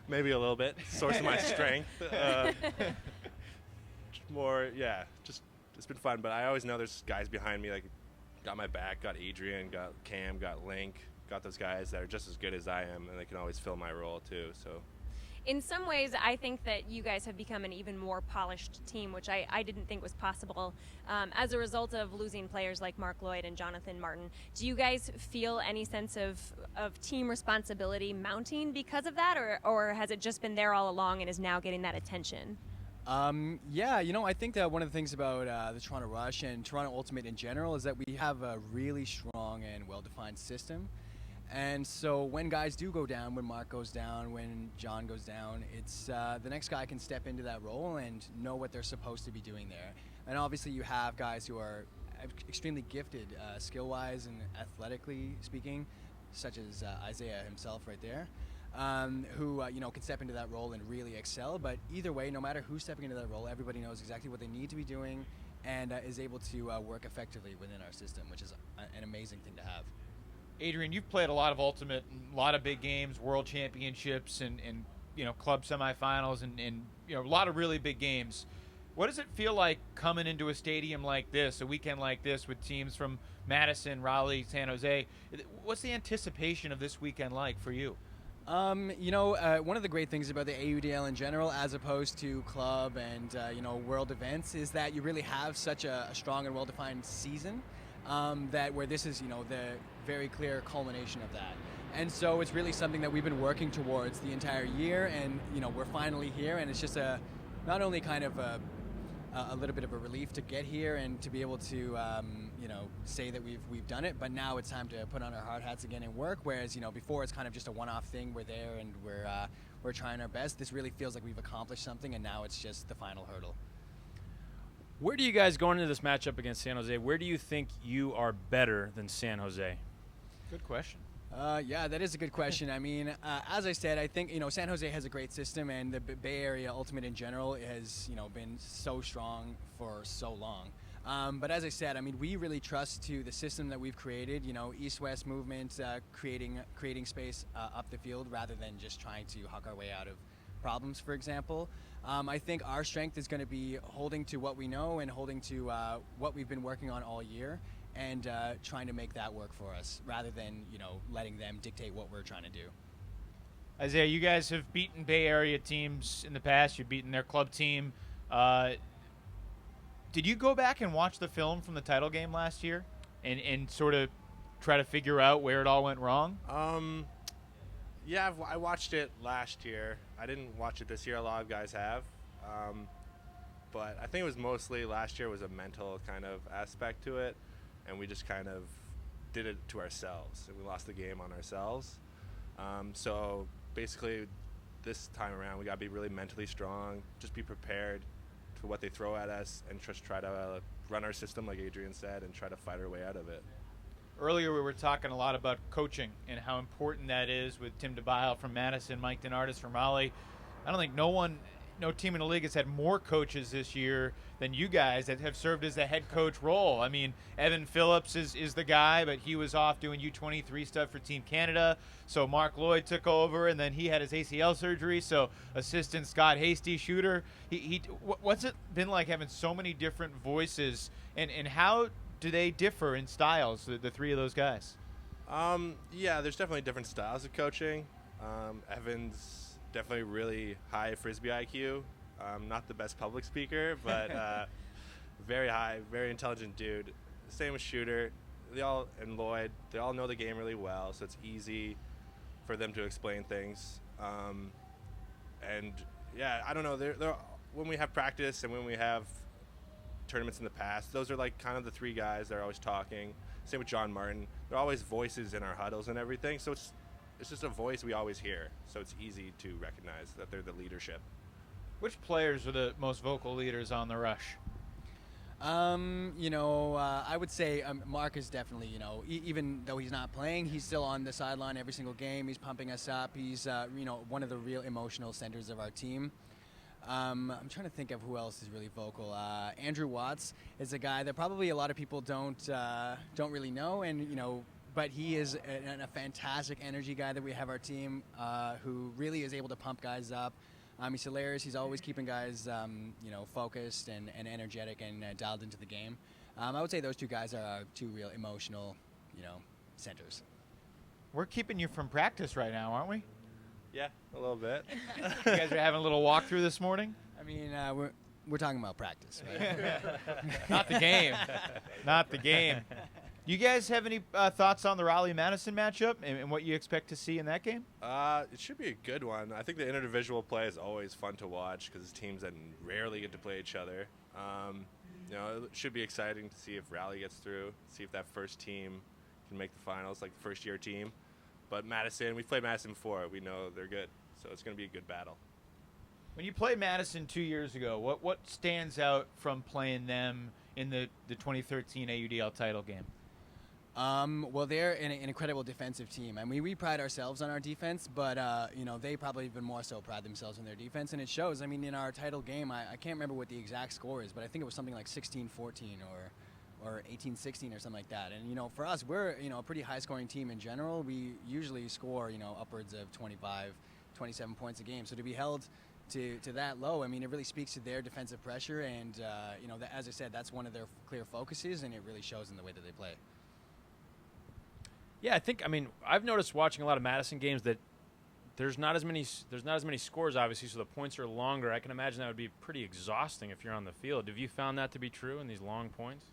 Maybe a little bit. Source of my strength. More, yeah, just it's been fun. But I always know there's guys behind me, like got my back, got Adrian, got Cam, got Link, got those guys that are just as good as I am, and they can always fill my role too. So. In some ways, I think that you guys have become an even more polished team, which I didn't think was possible as a result of losing players like Mark Lloyd and Jonathan Martin. Do you guys feel any sense of team responsibility mounting because of that, or has it just been there all along and is now getting that attention? Yeah, you know, I think that one of the things about the Toronto Rush and Toronto Ultimate in general is that we have a really strong and well-defined system. And so when guys do go down, when Mark goes down, when John goes down, it's the next guy can step into that role and know what they're supposed to be doing there. And obviously you have guys who are extremely gifted skill-wise and athletically speaking, such as Isaiah himself right there, who you know, can step into that role and really excel. But either way, no matter who's stepping into that role, everybody knows exactly what they need to be doing and is able to work effectively within our system, which is an amazing thing to have. Adrian, you've played a lot of Ultimate, a lot of big games, World Championships, and you know, club semifinals, and you know, a lot of really big games. What does it feel like coming into a stadium like this, a weekend like this, with teams from Madison, Raleigh, San Jose? What's the anticipation of this weekend like for you? You know, one of the great things about the AUDL in general, as opposed to club and you know, world events, is that you really have such a strong and well-defined season. That where this is, you know, the very clear culmination of that. And so it's really something that we've been working towards the entire year, and you know, we're finally here, and it's just not only kind of a little bit of a relief to get here and to be able to you know, say that we've done it, but now it's time to put on our hard hats again and work, whereas, you know, before it's kind of just a one-off thing. We're there and we're trying our best. This really feels like we've accomplished something, and now it's just the final hurdle. Where do you guys, going into this matchup against San Jose, where do you think you are better than San Jose? Good question. Yeah, that is a good question. I mean, as I said, I think, you know, San Jose has a great system, and the Bay Area Ultimate in general has, you know, been so strong for so long. But as I said, I mean, we really trust to the system that we've created, you know, east-west movement, creating space up the field rather than just trying to huck our way out of problems, for example. I think our strength is going to be holding to what we know and holding to what we've been working on all year, and trying to make that work for us rather than, you know, letting them dictate what we're trying to do. Isaiah, you guys have beaten Bay Area teams in the past. You've beaten their club team. Did you go back and watch the film from the title game last year and sort of try to figure out where it all went wrong? Yeah, I watched it last year. I didn't watch it this year. A lot of guys have. But I think it was mostly last year was a mental kind of aspect to it, and we just kind of did it to ourselves, and we lost the game on ourselves. So basically this time around we got to be really mentally strong, just be prepared for what they throw at us, and just try to run our system like Adrian said and try to fight our way out of it. Earlier we were talking a lot about coaching and how important that is with Tim DeBile from Madison, Mike DeNardis from Raleigh. I don't think no team in the league has had more coaches this year than you guys that have served as the head coach role. I mean, Evan Phillips is the guy, but he was off doing U23 stuff for Team Canada. So Mark Lloyd took over, and then he had his ACL surgery. So assistant Scott Hasty, shooter. What's it been like having so many different voices, and how do they differ in styles, the three of those guys? Yeah, there's definitely different styles of coaching. Evan's definitely really high Frisbee IQ. Not the best public speaker, but very high, very intelligent dude. Same with Shooter. And Lloyd, they all know the game really well, so it's easy for them to explain things. And yeah, I don't know. They're when we have practice and when we have tournaments in the past, those are like kind of the three guys that are always talking. Same with John Martin. They're always voices in our huddles and everything, so it's just a voice we always hear, so it's easy to recognize that they're the leadership. Which players are the most vocal leaders on the Rush? I would say Mark is definitely, even though he's not playing, he's still on the sideline every single game. He's pumping us up. He's, one of the real emotional centers of our team. I'm trying to think of who else is really vocal. Andrew Watts is a guy that probably a lot of people don't really know, and but he is a fantastic energy guy that we have our team, who really is able to pump guys up. He's hilarious. He's always keeping guys, focused and energetic and dialed into the game. I would say those two guys are our two real emotional, centers. We're keeping you from practice right now, aren't we? Yeah, a little bit. You guys are having a little walkthrough this morning? I mean, we're talking about practice, right? Not the game. Not the game. You guys have any thoughts on the Raleigh-Madison matchup and what you expect to see in that game? It should be a good one. I think the individual play is always fun to watch because teams that rarely get to play each other. It should be exciting to see if Raleigh gets through, see if that first team can make the finals, like the first-year team. But Madison, we've played Madison before. We know they're good, so it's going to be a good battle. When you played Madison 2 years ago, what stands out from playing them in the 2013 AUDL title game? Well, they're an incredible defensive team. I mean, we pride ourselves on our defense, but, they probably even more so pride themselves on their defense, and it shows. I mean, in our title game, I can't remember what the exact score is, but I think it was something like 16-14 or 18-16 or something like that. And, for us, we're, a pretty high-scoring team in general. We usually score, upwards of 25, 27 points a game. So to be held to that low, I mean, it really speaks to their defensive pressure, and, as I said, that's one of their clear focuses, and it really shows in the way that they play. Yeah, I've noticed watching a lot of Madison games that there's not as many scores, obviously, so the points are longer. I can imagine that would be pretty exhausting if you're on the field. Have you found that to be true in these long points?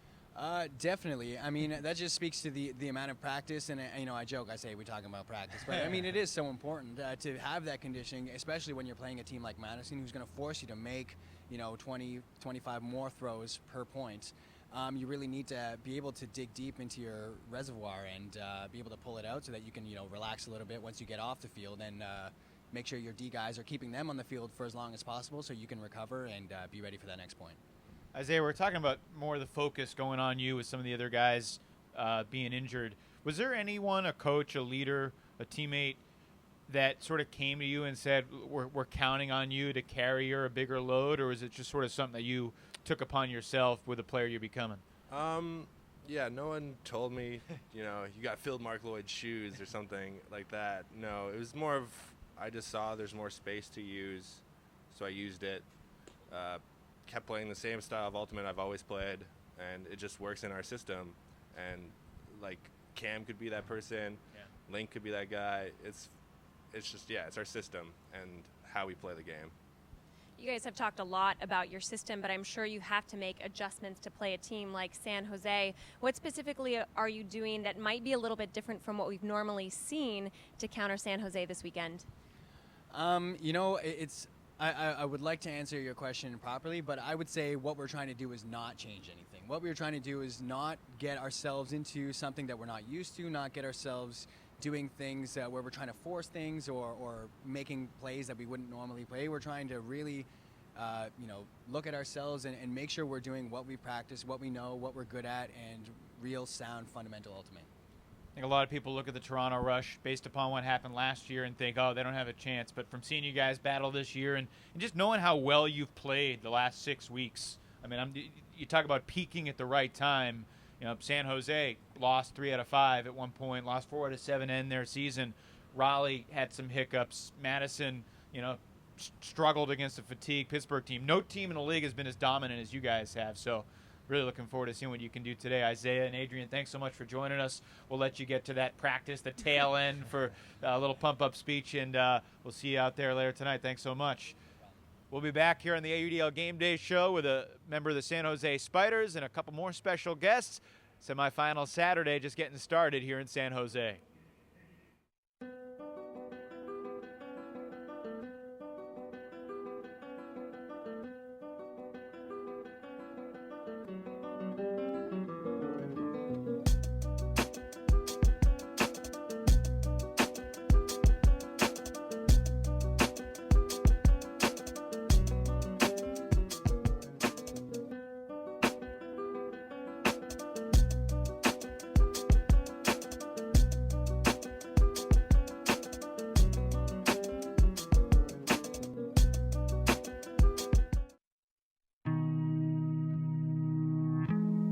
Definitely. I mean, that just speaks to the amount of practice, and I joke, I say we're talking about practice, but I mean, it is so important to have that conditioning, especially when you're playing a team like Madison, who's going to force you to make 20, 25 more throws per point. You really need to be able to dig deep into your reservoir and be able to pull it out so that you can relax a little bit once you get off the field, and make sure your D guys are keeping them on the field for as long as possible so you can recover and be ready for that next point. Isaiah, we're talking about more of the focus going on you with some of the other guys being injured. Was there anyone, a coach, a leader, a teammate, that sort of came to you and said, we're counting on you to carry a bigger load, or was it just sort of something that you took upon yourself with the player you're becoming? Yeah, no one told me, you got filled Mark Lloyd's shoes or something like that. No, it was more of, I just saw there's more space to use, so I used it. Kept playing the same style of Ultimate I've always played, and it just works in our system. And like Cam could be that person, Link could be that guy. It's just, it's our system and how we play the game. You guys have talked a lot about your system, but I'm sure you have to make adjustments to play a team like San Jose. What specifically are you doing that might be a little bit different from what we've normally seen to counter San Jose this weekend? I would like to answer your question properly, but I would say what we're trying to do is not change anything. What we're trying to do is not get ourselves into something that we're not used to, not get ourselves doing things where we're trying to force things or making plays that we wouldn't normally play. We're trying to really, look at ourselves and make sure we're doing what we practice, what we know, what we're good at, and real sound fundamental ultimate. I think a lot of people look at the Toronto Rush based upon what happened last year and think, oh, they don't have a chance. But from seeing you guys battle this year and just knowing how well you've played the last 6 weeks, I mean, you talk about peaking at the right time. You know, San Jose lost 3 out of 5 at one point, lost 4 out of 7 to end their season. Raleigh had some hiccups. Madison, struggled against a fatigued Pittsburgh team. No team in the league has been as dominant as you guys have. So really looking forward to seeing what you can do today. Isaiah and Adrian, thanks so much for joining us. We'll let you get to that practice, the tail end, for a little pump-up speech, and we'll see you out there later tonight. Thanks so much. We'll be back here on the AUDL Game Day show with a member of the San Jose Spiders and a couple more special guests. Semifinal Saturday just getting started here in San Jose.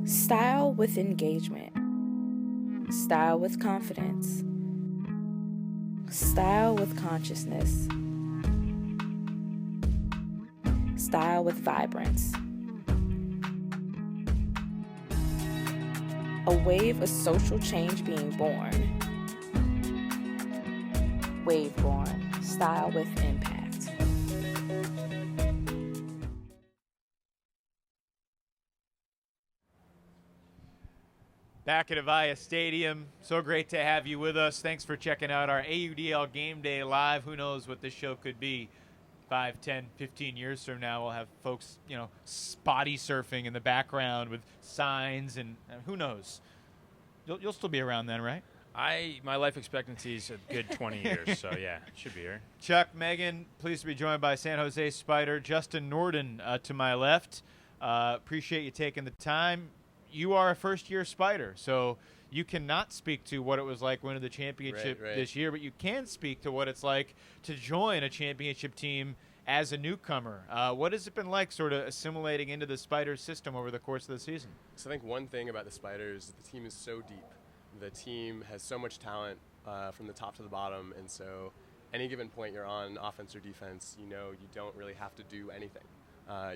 Style with engagement. Style with confidence. Style with consciousness. Style with vibrance. A wave of social change being born. Waveborn. Style with impact. Back at Avaya Stadium. So great to have you with us. Thanks for checking out our AUDL Game Day Live. Who knows what this show could be 5, 10, 15 years from now. We'll have folks, spotty surfing in the background with signs, and who knows. You'll still be around then, right? My life expectancy is a good 20 years, so yeah, should be here. Chuck, Megan, pleased to be joined by San Jose Spider Justin Norden to my left. Appreciate you taking the time. You are a first-year Spider, so you cannot speak to what it was like winning the championship this year, but you can speak to what it's like to join a championship team as a newcomer. What has it been like sort of assimilating into the Spiders system over the course of the season? So I think one thing about the Spiders is the team is so deep. The team has so much talent from the top to the bottom, and so any given point you're on offense or defense, you don't really have to do anything.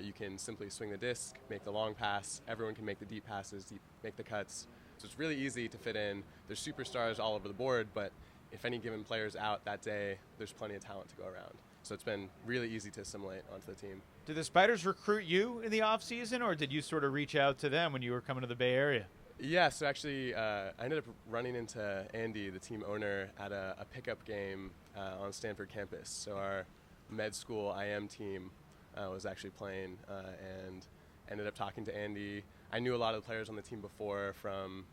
You can simply swing the disc, make the long pass. Everyone can make the deep passes, make the cuts. So it's really easy to fit in. There's superstars all over the board, but if any given player's out that day, there's plenty of talent to go around. So it's been really easy to assimilate onto the team. Did the Spiders recruit you in the offseason, or did you sort of reach out to them when you were coming to the Bay Area? Yeah, so actually I ended up running into Andy, the team owner, at a pickup game on Stanford campus. So our med school IM team was actually playing and ended up talking to Andy. I knew a lot of the players on the team before from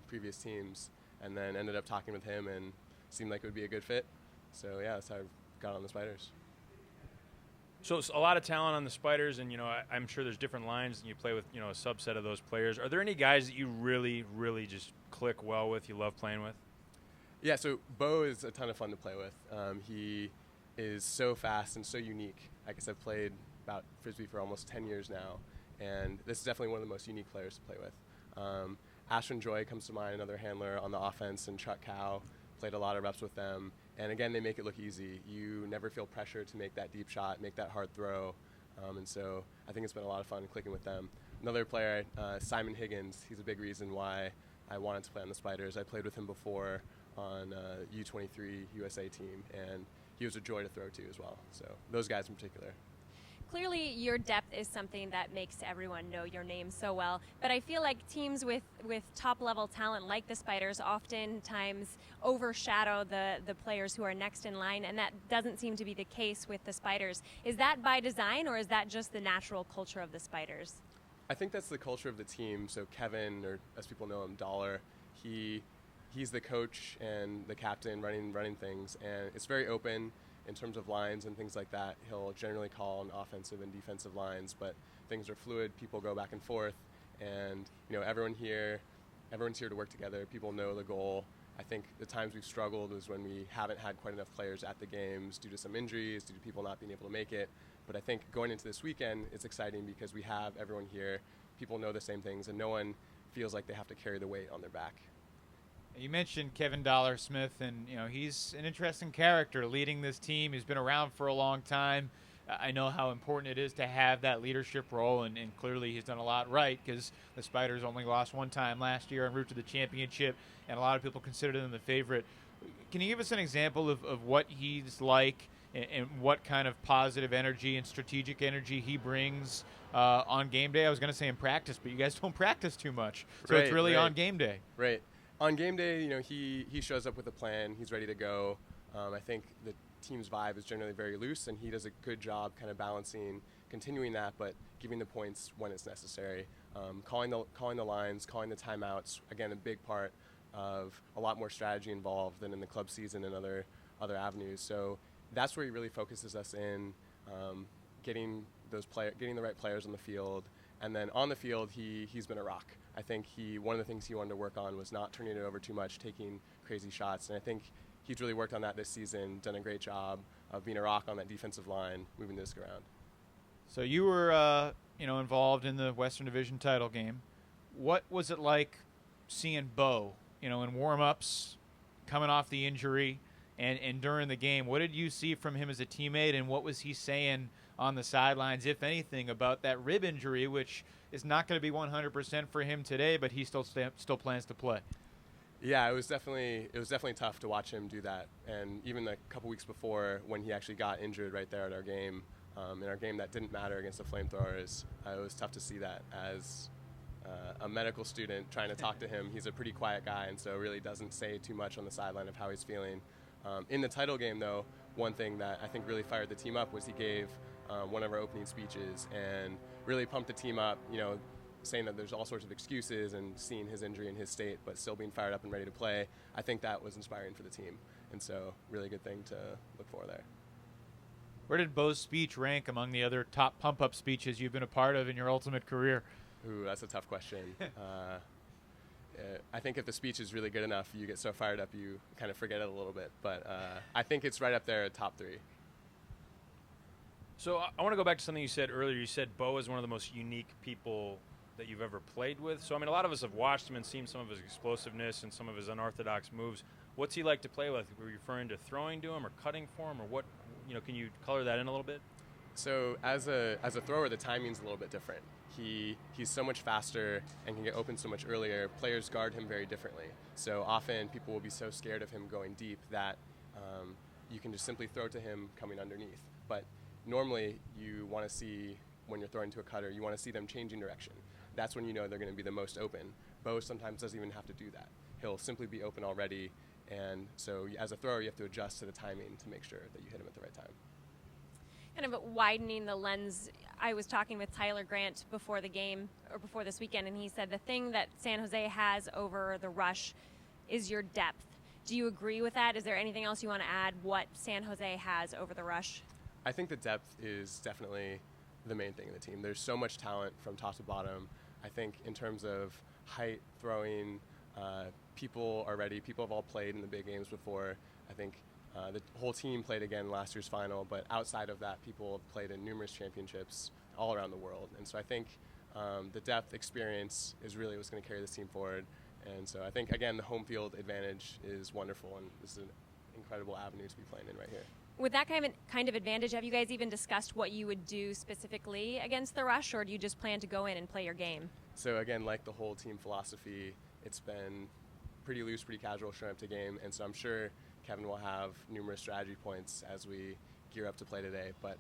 previous teams, and then ended up talking with him and seemed like it would be a good fit. So yeah, that's how I got on the Spiders. So it's a lot of talent on the Spiders, and I'm sure there's different lines, and you play with a subset of those players. Are there any guys that you really, really just click well with, you love playing with? Yeah, so Bo is a ton of fun to play with. He is so fast and so unique. I guess I've played about Frisbee for almost 10 years now, and this is definitely one of the most unique players to play with. Ashwin Joy comes to mind, another handler on the offense, and Chuck Cow, played a lot of reps with them. And again, they make it look easy. You never feel pressure to make that deep shot, make that hard throw. And so I think it's been a lot of fun clicking with them. Another player, Simon Higgins, he's a big reason why I wanted to play on the Spiders. I played with him before on U23 USA team, and he was a joy to throw to as well. So those guys in particular. Clearly, your depth is something that makes everyone know your name so well. But I feel like teams with top-level talent like the Spiders oftentimes overshadow the players who are next in line, and that doesn't seem to be the case with the Spiders. Is that by design, or is that just the natural culture of the Spiders? I think that's the culture of the team. So Kevin, or as people know him, Dollar, he's the coach and the captain running things, and it's very open. In terms of lines and things like that, he'll generally call on offensive and defensive lines, but things are fluid, people go back and forth, and everyone's here to work together. People know the goal. I think the times we've struggled is when we haven't had quite enough players at the games due to some injuries, due to people not being able to make it. But I think going into this weekend, it's exciting because we have everyone here. People know the same things, and no one feels like they have to carry the weight on their back. You mentioned Kevin Dollar-Smith, and he's an interesting character leading this team. He's been around for a long time. I know how important it is to have that leadership role, and clearly he's done a lot right because the Spiders only lost one time last year en route to the championship, and a lot of people consider them the favorite. Can you give us an example of what he's like and what kind of positive energy and strategic energy he brings on game day? I was going to say in practice, but you guys don't practice too much, so it's really on game day. Right. On game day, he shows up with a plan. He's ready to go. I think the team's vibe is generally very loose, and he does a good job kind of balancing, continuing that, but giving the points when it's necessary. Calling the lines, calling the timeouts, again, a big part of a lot more strategy involved than in the club season and other avenues. So that's where he really focuses us in, getting the right players on the field. And then on the field, he's been a rock. I think one of the things he wanted to work on was not turning it over too much, taking crazy shots. And I think he's really worked on that this season, done a great job of being a rock on that defensive line, moving this around. So you were, involved in the Western Division title game. What was it like seeing Bo, in warm-ups, coming off the injury, and during the game? What did you see from him as a teammate, and what was he saying on the sidelines, if anything, about that rib injury, which is not going to be 100% for him today, but he still plans to play? Yeah, it was definitely tough to watch him do that. And even a couple weeks before, when he actually got injured right there at our game, in our game that didn't matter against the Flamethrowers, it was tough to see that. As a medical student trying to talk to him, he's a pretty quiet guy, and so really doesn't say too much on the sideline of how he's feeling. In the title game, though, one thing that I think really fired the team up was he gave one of our opening speeches and really pumped the team up, saying that there's all sorts of excuses and seeing his injury and his state, but still being fired up and ready to play. I think that was inspiring for the team, and so really good thing to look for there. Where did Bo's speech rank among the other top pump-up speeches you've been a part of in your ultimate career? Ooh, that's a tough question. I think if the speech is really good enough, you get so fired up you kind of forget it a little bit. But I think it's right up there at top 3. So I want to go back to something you said earlier. You said Bo is one of the most unique people that you've ever played with. So, a lot of us have watched him and seen some of his explosiveness and some of his unorthodox moves. What's he like to play with? Were you referring to throwing to him or cutting for him, or what? Can you color that in a little bit? So as a thrower, the timing's a little bit different. He's so much faster and can get open so much earlier. Players guard him very differently. So often people will be so scared of him going deep that you can just simply throw to him coming underneath. But normally you want to see, when you're throwing to a cutter, you want to see them changing direction. That's when you know they're going to be the most open. Bo sometimes doesn't even have to do that. He'll simply be open already. And so as a thrower, you have to adjust to the timing to make sure that you hit him at the right time. Kind of widening the lens, I was talking with Tyler Grant before the game, or before this weekend, and he said the thing that San Jose has over the Rush is your depth. Do you agree with that? Is there anything else you want to add what San Jose has over the Rush? I think the depth is definitely the main thing in the team. There's so much talent from top to bottom. I think in terms of height, throwing, people are ready. People have all played in the big games before. I think the whole team played again last year's final, but outside of that, people have played in numerous championships all around the world. And so I think the depth experience is really what's going to carry this team forward. And so I think, again, the home field advantage is wonderful, and this is an incredible avenue to be playing in right here. With that kind of advantage, have you guys even discussed what you would do specifically against the Rush, or do you just plan to go in and play your game? So again, like the whole team philosophy, it's been pretty loose, pretty casual showing up to game, and so I'm sure Kevin will have numerous strategy points as we gear up to play today, but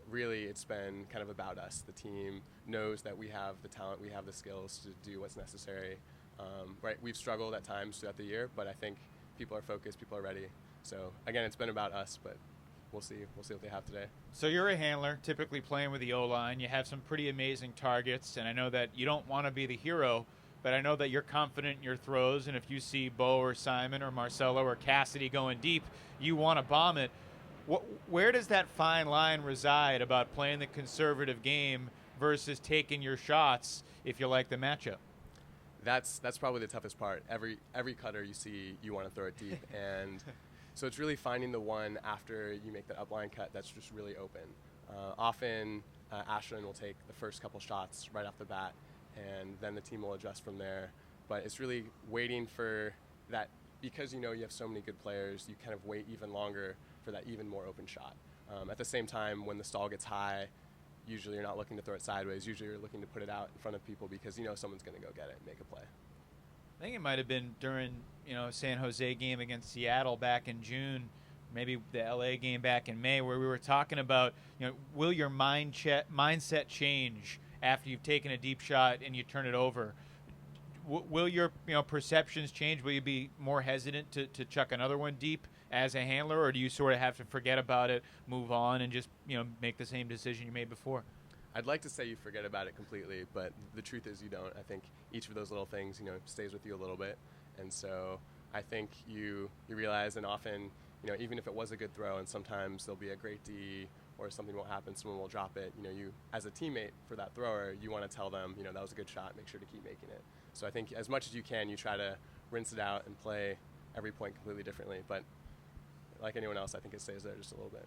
really it's been kind of about us. The team knows that we have the talent, we have the skills to do what's necessary. Right, we've struggled at times throughout the year, but I think people are focused, people are ready. So again, it's been about us, but we'll see what they have today. So you're a handler, typically playing with the O-line. You have some pretty amazing targets, and I know that you don't want to be the hero, but I know that you're confident in your throws, and if you see Bo or Simon or Marcelo or Cassidy going deep, you want to bomb it. Where does that fine line reside about playing the conservative game versus taking your shots if you like the matchup? that's probably the toughest part. Every cutter you see, you want to throw it deep, and so it's really finding the one after you make that upline cut that's just really open. Often, Ashland will take the first couple shots right off the bat, and then the team will adjust from there. But it's really waiting for that, because you have so many good players, you kind of wait even longer for that even more open shot. At the same time, when the stall gets high, usually you're not looking to throw it sideways. Usually you're looking to put it out in front of people because someone's going to go get it and make a play. I think it might have been during San Jose game against Seattle back in June, maybe the LA game back in May, where we were talking about will your mindset change after you've taken a deep shot and you turn it over? Will your perceptions change? Will you be more hesitant to chuck another one deep as a handler, or do you sort of have to forget about it, move on, and just make the same decision you made before? I'd like to say you forget about it completely, but the truth is you don't. I think each of those little things stays with you a little bit, and so I think you realize, and often even if it was a good throw, and sometimes there'll be a great D or something will happen, someone will drop it. You as a teammate for that thrower, you want to tell them that was a good shot, make sure to keep making it. So I think as much as you can, you try to rinse it out and play every point completely differently. But like anyone else, I think it stays there just a little bit.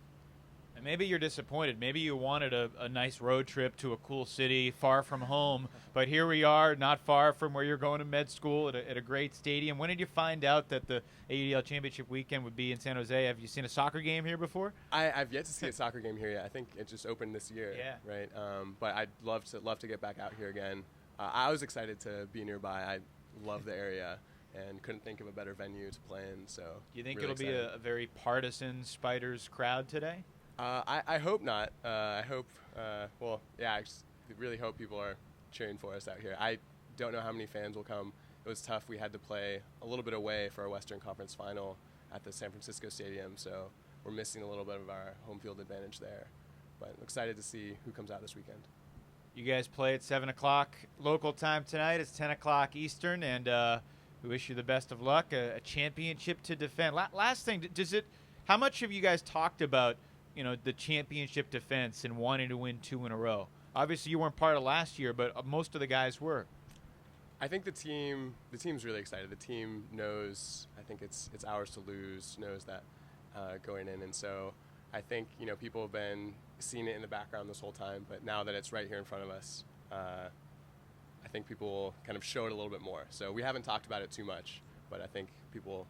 And maybe you're disappointed. Maybe you wanted a nice road trip to a cool city far from home, but here we are, not far from where you're going to med school at a great stadium. When did you find out that the AUDL Championship weekend would be in San Jose? Have you seen a soccer game here before? I've yet to see a soccer game here yet. I think it just opened this year, right? But I'd love to get back out here again. I was excited to be nearby. I love the area and couldn't think of a better venue to play in. So, do you think really it'll be a very partisan Spiders crowd today? I hope not. I hope, I just really hope people are cheering for us out here. I don't know how many fans will come. It was tough. We had to play a little bit away for our Western Conference final at the San Francisco Stadium, so we're missing a little bit of our home field advantage there. But I'm excited to see who comes out this weekend. You guys play at 7 o'clock local time tonight. It's 10 o'clock Eastern, and we wish you the best of luck. A championship to defend. Last thing, how much have you guys talked about the championship defense and wanting to win 2 in a row? Obviously, you weren't part of last year, but most of the guys were. I think the team's really excited. The team knows, I think it's ours to lose, knows that going in. And so I think, people have been seeing it in the background this whole time, but now that it's right here in front of us, I think people will kind of show it a little bit more. So we haven't talked about it too much, but I think people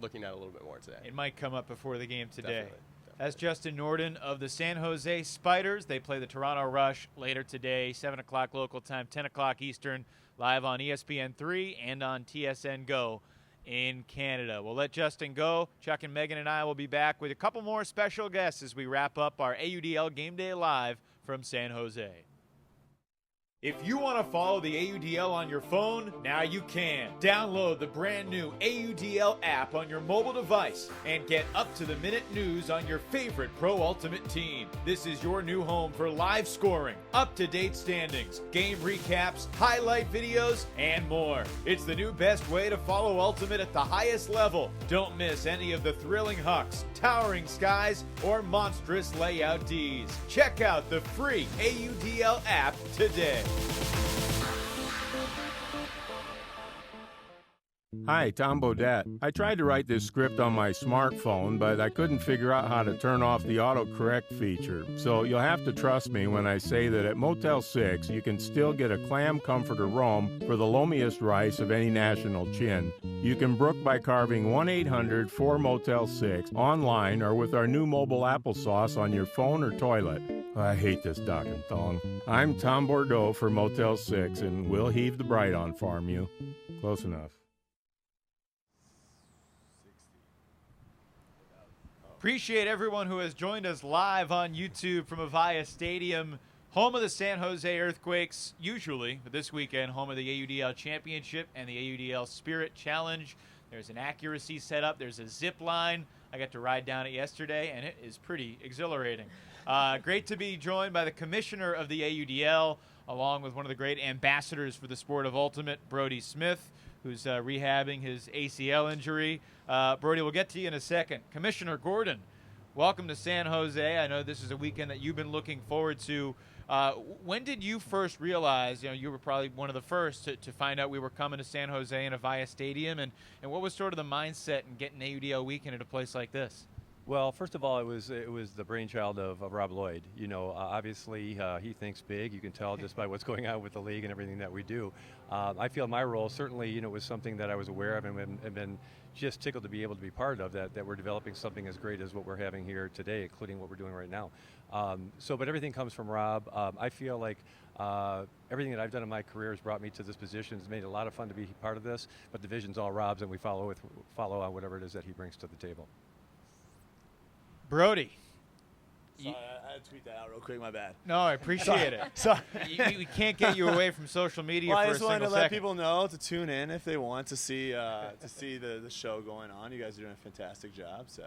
looking at it a little bit more today. It might come up before the game today. Definitely. That's Justin Norden of the San Jose Spiders. They play the Toronto Rush later today, 7 o'clock local time, 10 o'clock Eastern, live on ESPN3 and on TSN Go in Canada. We'll let Justin go. Chuck and Megan and I will be back with a couple more special guests as we wrap up our AUDL Game Day Live from San Jose. If you want to follow the AUDL on your phone, now you can. Download the brand new AUDL app on your mobile device and get up-to-the-minute news on your favorite Pro Ultimate team. This is your new home for live scoring, up-to-date standings, game recaps, highlight videos, and more. It's the new best way to follow Ultimate at the highest level. Don't miss any of the thrilling hucks, towering skies, or monstrous layout Ds. Check out the free AUDL app today. Hi, Tom Bodette. I tried to write this script on my smartphone, but I couldn't figure out how to turn off the autocorrect feature. So you'll have to trust me when I say that at Motel 6, you can still get a clam comforter roam for the loamiest rice of any national chin. You can brook by carving 1-800-4-MOTEL-6 online or with our new mobile applesauce on your phone or toilet. I hate this dock and thong. I'm Tom Bordeaux for Motel 6, and we'll heave the bright on farm you. Close enough. Appreciate everyone who has joined us live on YouTube from Avaya Stadium, home of the San Jose Earthquakes, usually, but this weekend, home of the AUDL Championship and the AUDL Spirit Challenge. There's an accuracy setup. There's a zip line. I got to ride down it yesterday, and it is pretty exhilarating. Great to be joined by the commissioner of the AUDL, along with one of the great ambassadors for the sport of Ultimate, Brody Smith, who's rehabbing his ACL injury. Brody, we'll get to you in a second. Commissioner Gordon, welcome to San Jose. I know this is a weekend that you've been looking forward to. When did you first realize, you were probably one of the first to find out we were coming to San Jose and Avaya Stadium, and what was sort of the mindset in getting AUDL weekend at a place like this? Well, first of all, it was the brainchild of Rob Lloyd. Obviously he thinks big. You can tell just by what's going on with the league and everything that we do. I feel my role certainly, was something that I was aware of and been just tickled to be able to be part of that we're developing something as great as what we're having here today, including what we're doing right now. But everything comes from Rob. I feel like everything that I've done in my career has brought me to this position. It's made it a lot of fun to be part of this, but the vision's all Rob's, and we follow on whatever it is that he brings to the table. Brody. Sorry, I had to tweet that out real quick. My bad. No, I appreciate it. Sorry. We can't get you away from social media for a single second. I just wanted to let people know to tune in if they want to see the show going on. You guys are doing a fantastic job. So,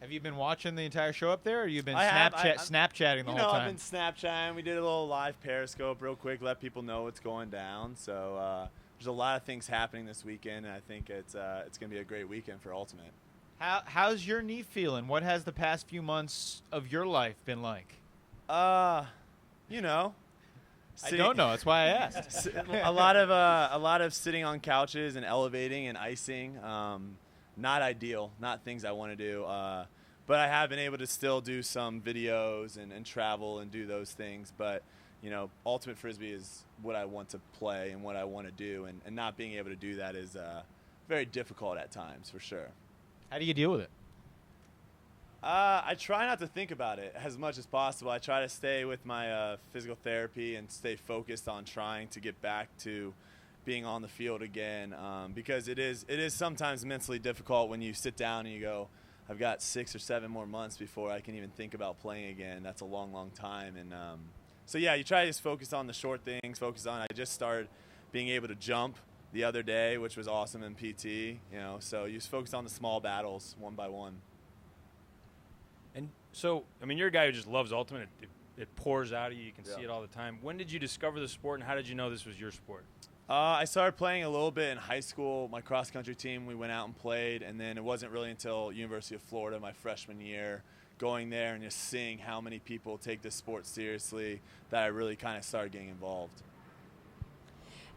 have you been watching the entire show up there, or you've been Snapchatting the whole time? I've been Snapchatting. We did a little live Periscope real quick, let people know what's going down. So there's a lot of things happening this weekend, and I think it's going to be a great weekend for Ultimate. How's your knee feeling? What has the past few months of your life been like? I don't know. That's why I asked. a lot of sitting on couches and elevating and icing. Not ideal. Not things I want to do. But I have been able to still do some videos and travel and do those things. But Ultimate Frisbee is what I want to play and what I want to do, and not being able to do that is very difficult at times, for sure. How do you deal with it? I try not to think about it as much as possible. I try to stay with my physical therapy and stay focused on trying to get back to being on the field again, because it is sometimes mentally difficult when you sit down and you go, I've got 6 or 7 more months before I can even think about playing again. That's a long, long time. And so, yeah, you try to just focus on the short things, I just started being able to jump the other day, which was awesome in PT, so you just focus on the small battles one by one. And so, you're a guy who just loves Ultimate. It pours out of you. You can see it all the time. When did you discover the sport, and how did you know this was your sport? I started playing a little bit in high school. My cross-country team, we went out and played, and then it wasn't really until University of Florida my freshman year, going there and just seeing how many people take this sport seriously, that I really kind of started getting involved.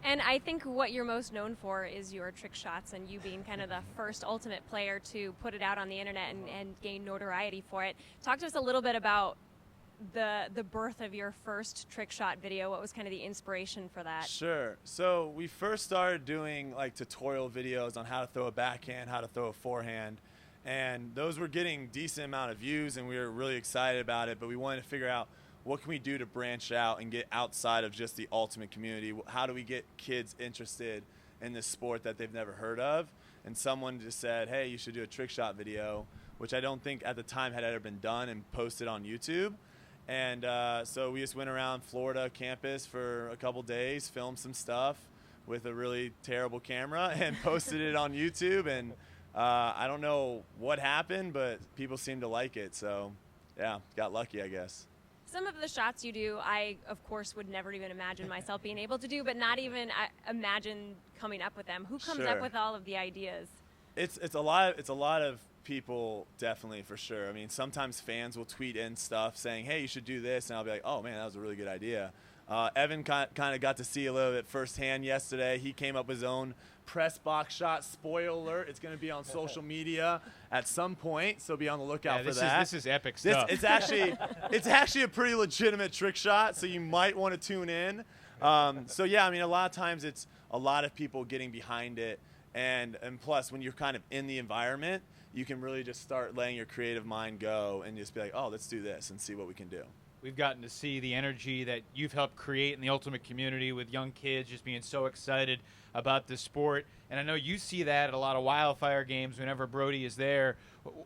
And I think what you're most known for is your trick shots, and you being kind of the first Ultimate player to put it out on the internet and gain notoriety for it. Talk to us a little bit about the birth of your first trick shot video. What was kind of the inspiration for that? Sure. So we first started doing tutorial videos on how to throw a backhand, how to throw a forehand, and those were getting decent amount of views, and we were really excited about it, but we wanted to figure out what can we do to branch out and get outside of just the Ultimate community? How do we get kids interested in this sport that they've never heard of? And someone just said, hey, you should do a trick shot video, which I don't think at the time had ever been done, and posted on YouTube. And so we just went around Florida campus for a couple days, filmed some stuff with a really terrible camera, and posted it on YouTube. And I don't know what happened, but people seemed to like it. So, yeah, got lucky, I guess. Some of the shots you do, I, of course, would never even imagine myself being able to do, but not even imagine coming up with them. Who comes up with all of the ideas? It's a lot of people, definitely, for sure. Sometimes fans will tweet in stuff saying, hey, you should do this, and I'll be like, oh, man, that was a really good idea. Evan kind of got to see a little bit firsthand yesterday. He came up with his own press box shot. Spoiler alert, it's going to be on social media at some point, so be on the lookout for that. This is epic stuff. It's actually a pretty legitimate trick shot, so you might want to tune in. So yeah, a lot of times it's a lot of people getting behind it, and plus when you're kind of in the environment, you can really just start letting your creative mind go and just be like, oh, let's do this and see what we can do. We've gotten to see the energy that you've helped create in the Ultimate community with young kids just being so excited about the sport. And I know you see that at a lot of Wildfire games whenever Brody is there.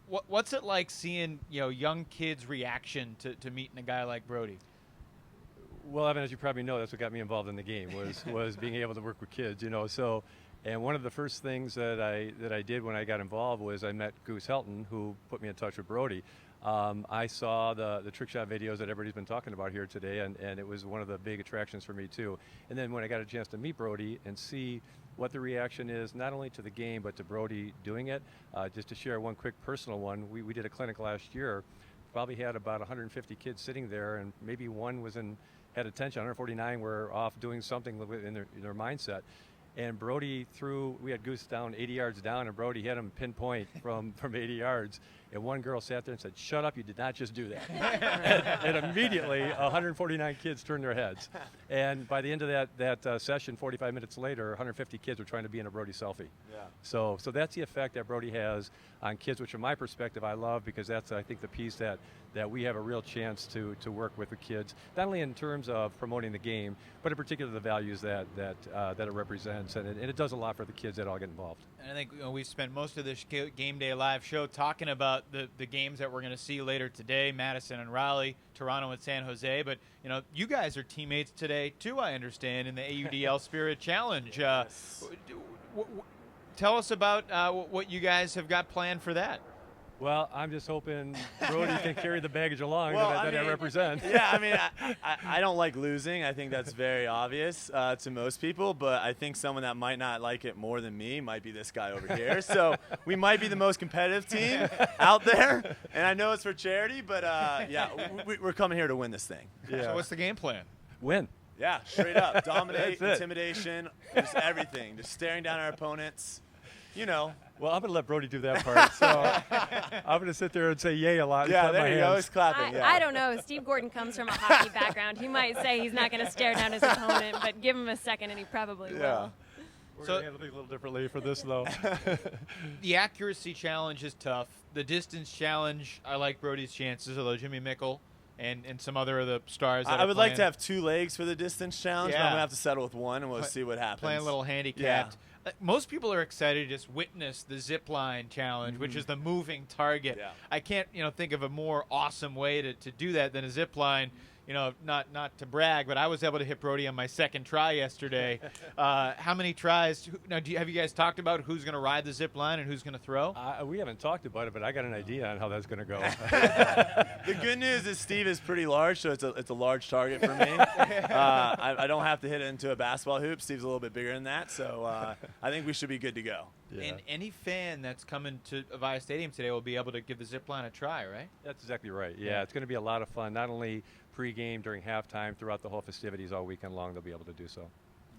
What's it like seeing young kids' reaction to meeting a guy like Brody? Well, Evan, as you probably know, that's what got me involved in the game was being able to work with kids, So, and one of the first things that I did when I got involved was I met Goose Helton, who put me in touch with Brody. I saw the trick shot videos that everybody's been talking about here today, and it was one of the big attractions for me too. And then when I got a chance to meet Brody and see what the reaction is, not only to the game, but to Brody doing it, just to share one quick personal one, we did a clinic last year probably had about 150 kids sitting there, and maybe one had attention. 149 were off doing something in their mindset. And Brody we had Goose down 80 yards down, and Brody hit him pinpoint from 80 yards. And one girl sat there and said, "Shut up, you did not just do that." and immediately, 149 kids turned their heads. And by the end of that session, 45 minutes later, 150 kids were trying to be in a Brody selfie. Yeah. So that's the effect that Brody has on kids, which from my perspective, I love, because that's, I think, the piece that we have a real chance to work with the kids, not only in terms of promoting the game, but in particular the values that it represents. And it does a lot for the kids that all get involved. And I think we've spent most of this Game Day Live show talking about the games that we're going to see later today, Madison and Raleigh, Toronto and San Jose. But, you guys are teammates today, too, I understand, in the AUDL Spirit Challenge. Yes. Tell us about what you guys have got planned for that. Well, I'm just hoping Brody can carry the baggage along Well, that I represent. Yeah, I mean, I don't like losing. I think that's very obvious to most people, but I think someone that might not like it more than me might be this guy over here. So we might be the most competitive team out there, and I know it's for charity, but yeah, we're coming here to win this thing. Yeah. So what's the game plan? Win. Yeah, straight up. Dominate, intimidation, just everything. Just staring down our opponents. Well, I'm going to let Brody do that part. So I'm going to sit there and say yay a lot. Yeah, and clap there my you hands. go. He's clapping. I don't know. Steve Gordon comes from a hockey background. He might say he's not going to stare down his opponent, but give him a second and he probably will. We're going to handle things a little differently for this, though. The accuracy challenge is tough. The distance challenge, I like Brody's chances, although Jimmy Mickle and some other of the stars that I would like playing. to have 2 legs for the distance challenge, but I'm going to have to settle with one, and we'll see what happens. Playing a little handicapped. Most people are excited to just witness the zip line challenge, which is the moving target. Yeah. I can't, think of a more awesome way to do that than a zip line. Not to brag, but I was able to hit Brody on my second try yesterday. How many tries? Now, have you guys talked about who's going to ride the zip line and who's going to throw? We haven't talked about it, but I got an idea on how that's going to go. The good news is Steve is pretty large, so it's a large target for me. I don't have to hit it into a basketball hoop. Steve's a little bit bigger than that, so I think we should be good to go. Yeah. And any fan that's coming to Avaya Stadium today will be able to give the zip line a try, right? That's exactly right. Yeah, it's going to be a lot of fun, not only pregame, during halftime, throughout the whole festivities all weekend long. They'll be able to do so.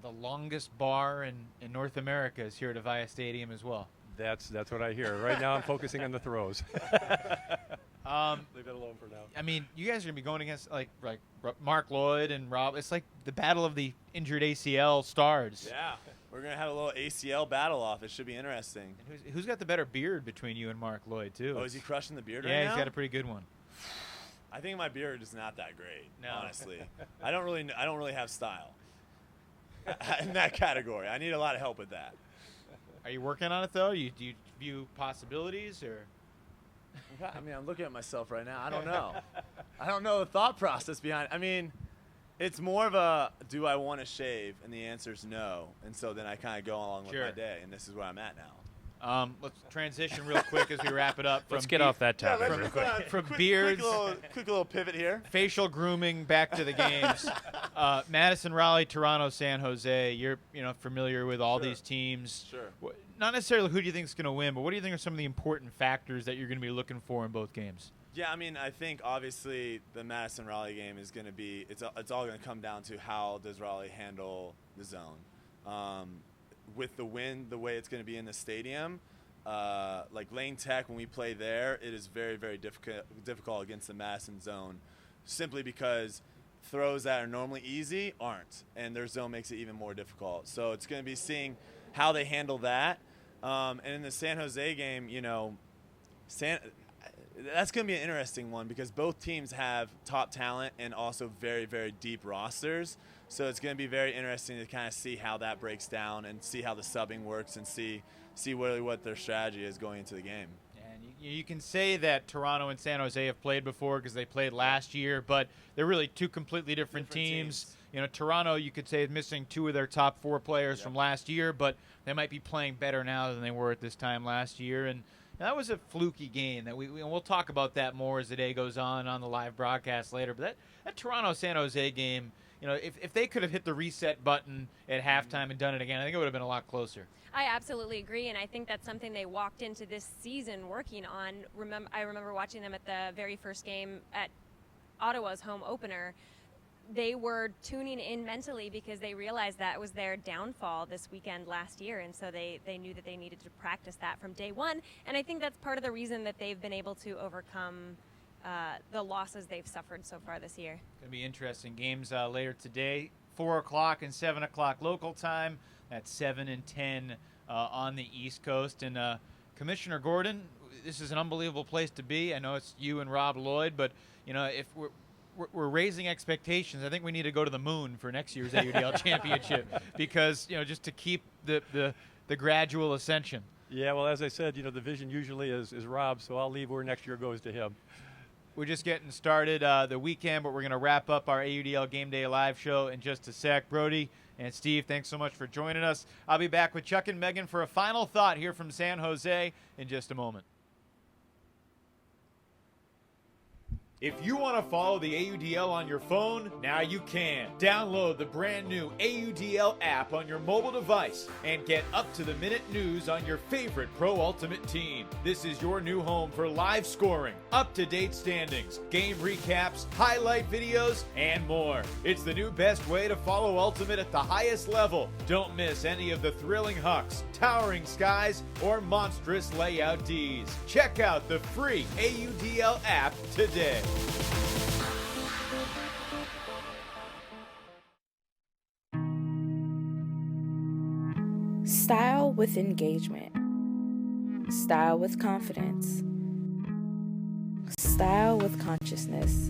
The longest bar in North America is here at Avaya Stadium as well. That's what I hear. Right now I'm focusing on the throws. Leave it alone for now. I mean, you guys are going to be going against like Mark Lloyd and Rob. It's like the battle of the injured ACL stars. Yeah. We're going to have a little ACL battle off. It should be interesting. And who's got the better beard between you and Mark Lloyd, too? Oh, is he crushing the beard right Yeah, now? he's got a pretty good one. I think my beard is not that great, No. honestly. I don't really have style in that category. I need a lot of help with that. Are you working on it, though? Do you view possibilities, or? I mean, I'm looking at myself right now. I don't know. I don't know the thought process behind it. I mean, it's more of a, do I want to shave? And the answer is no. And so then I kind of go along with my day, and this is where I'm at now. Let's transition real quick as we wrap it up. Let's get off that topic real quick. From beards. Quick little pivot here. Facial grooming, back to the games. Madison, Raleigh, Toronto, San Jose. You're familiar with all these teams. Sure. Not necessarily who do you think is going to win, but what do you think are some of the important factors that you're going to be looking for in both games? Yeah, I mean, I think obviously the Madison-Raleigh game is going to be – it's all going to come down to how does Raleigh handle the zone. With the wind, the way it's going to be in the stadium, like Lane Tech, when we play there, it is very, very difficult against the Madison zone simply because throws that are normally easy aren't, and their zone makes it even more difficult. So it's going to be seeing how they handle that. And in the San Jose game, that's going to be an interesting one because both teams have top talent and also very, very deep rosters. So it's going to be very interesting to kind of see how that breaks down and see how the subbing works and see really what their strategy is going into the game. And you can say that Toronto and San Jose have played before because they played last year, but they're really two completely different teams. Toronto, you could say, is missing 2 of their top 4 players from last year, but they might be playing better now than they were at this time last year. And that was a fluky game that we'll talk about that more as the day goes on the live broadcast later. But that Toronto-San Jose game, if they could have hit the reset button at halftime and done it again, I think it would have been a lot closer. I absolutely agree, and I think that's something they walked into this season working on. I remember watching them at the very first game at Ottawa's home opener. They were tuning in mentally because they realized that was their downfall this weekend last year, and so they knew that they needed to practice that from day one, and I think that's part of the reason that they've been able to overcome the losses they've suffered so far this year. Going to be interesting games later today, 4 o'clock and 7 o'clock local time. That's 7 and 10 on the East Coast. And Commissioner Gordon, this is an unbelievable place to be. I know it's you and Rob Lloyd, but if we're raising expectations, I think we need to go to the moon for next year's AUDL championship because just to keep the gradual ascension. Yeah, well, as I said, the vision usually is Rob, so I'll leave where next year goes to him. We're just getting started the weekend, but we're going to wrap up our AUDL Game Day live show in just a sec. Brody and Steve, thanks so much for joining us. I'll be back with Chuck and Megan for a final thought here from San Jose in just a moment. If you want to follow the AUDL on your phone, now you can. Download the brand new AUDL app on your mobile device and get up-to-the-minute news on your favorite Pro Ultimate team. This is your new home for live scoring, up-to-date standings, game recaps, highlight videos, and more. It's the new best way to follow Ultimate at the highest level. Don't miss any of the thrilling hucks, towering skies, or monstrous layout Ds. Check out the free AUDL app today. Style with engagement. Style with confidence. Style with consciousness.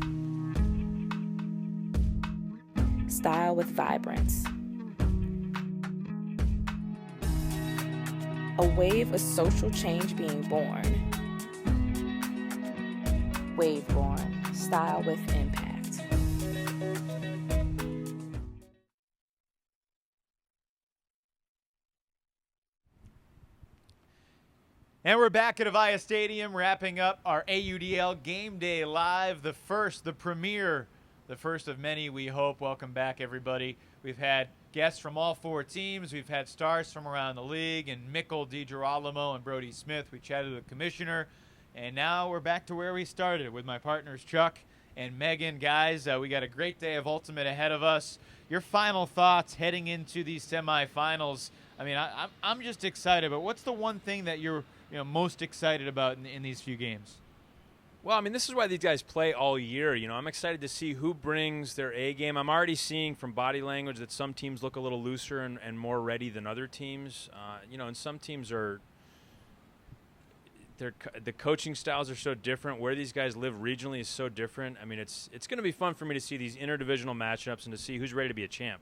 Style with vibrance. A wave of social change being born. Waveborn, style with impact. And we're back at Avaya Stadium, wrapping up our AUDL Game Day Live, the premiere, the first of many, we hope. Welcome back, everybody. We've had guests from all four teams. We've had stars from around the league, and Mikkel DiGirolamo and Brody Smith. We chatted with the commissioner. And now we're back to where we started with my partners Chuck and Megan. Guys, we got a great day of Ultimate ahead of us. Your final thoughts heading into these semifinals. I mean, I'm just excited, but what's the one thing that you're most excited about in these few games? Well, I mean, this is why these guys play all year. I'm excited to see who brings their A game. I'm already seeing from body language that some teams look a little looser and more ready than other teams. And some teams are the coaching styles are so different. Where these guys live regionally is so different. I mean, it's going to be fun for me to see these interdivisional matchups and to see who's ready to be a champ.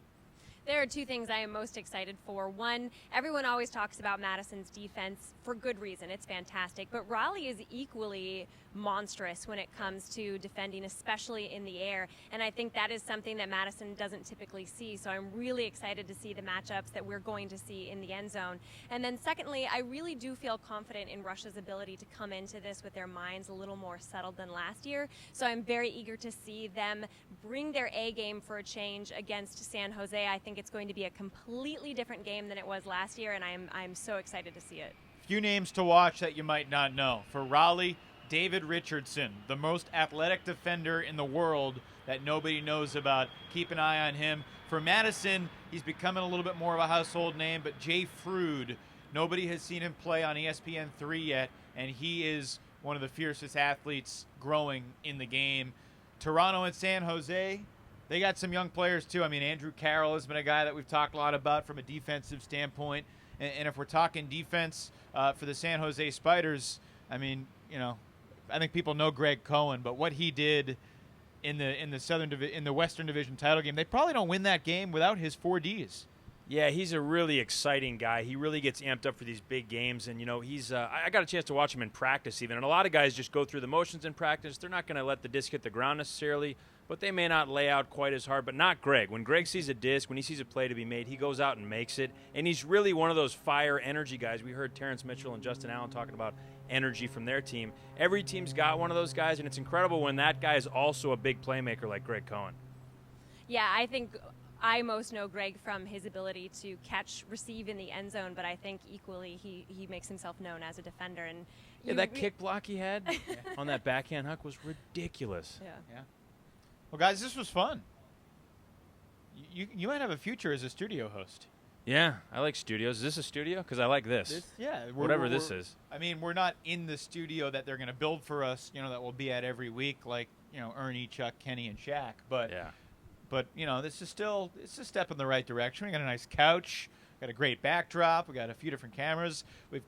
There are two things I am most excited for. One, everyone always talks about Madison's defense for good reason. It's fantastic. But Raleigh is equally monstrous when it comes to defending, especially in the air. And I think that is something that Madison doesn't typically see. So I'm really excited to see the matchups that we're going to see in the end zone. And then secondly, I really do feel confident in Rush's ability to come into this with their minds a little more settled than last year. So I'm very eager to see them bring their A game for a change against San Jose. I think it's going to be a completely different game than it was last year, and I'm so excited to see it. Few names to watch that you might not know. For Raleigh, David Richardson, the most athletic defender in the world that nobody knows about. Keep an eye on him. For Madison, he's becoming a little bit more of a household name, but Jay Frood, nobody has seen him play on ESPN3 yet, and he is one of the fiercest athletes growing in the game. Toronto and San Jose, they got some young players too. I mean, Andrew Carroll has been a guy that we've talked a lot about from a defensive standpoint. And if we're talking defense for the San Jose Spiders, I mean, I think people know Greg Cohen, but what he did in the Western Division title game, they probably don't win that game without his 4Ds. Yeah, he's a really exciting guy. He really gets amped up for these big games, and he's. I got a chance to watch him in practice even, and a lot of guys just go through the motions in practice. They're not going to let the disc hit the ground necessarily, but they may not lay out quite as hard. But not Greg. When Greg sees a disc, when he sees a play to be made, he goes out and makes it, and he's really one of those fire energy guys. We heard Terrence Mitchell and Justin Allen talking about energy from their team. Every team's got one of those guys, and it's incredible when that guy is also a big playmaker like Greg Cohen. Yeah, I think I most know Greg from his ability to receive in the end zone, but I think equally he makes himself known as a defender. And yeah, that kick block he had on that backhand hook was ridiculous. Yeah. Well, guys, this was fun. You might have a future as a studio host. Yeah, I like studios. Is this a studio? Because I like this. Whatever this is. I mean, we're not in the studio that they're going to build for us, that we'll be at every week, like, Ernie, Chuck, Kenny, and Shaq. But, this is still, it's a step in the right direction. We got a nice couch, got a great backdrop, we got a few different cameras.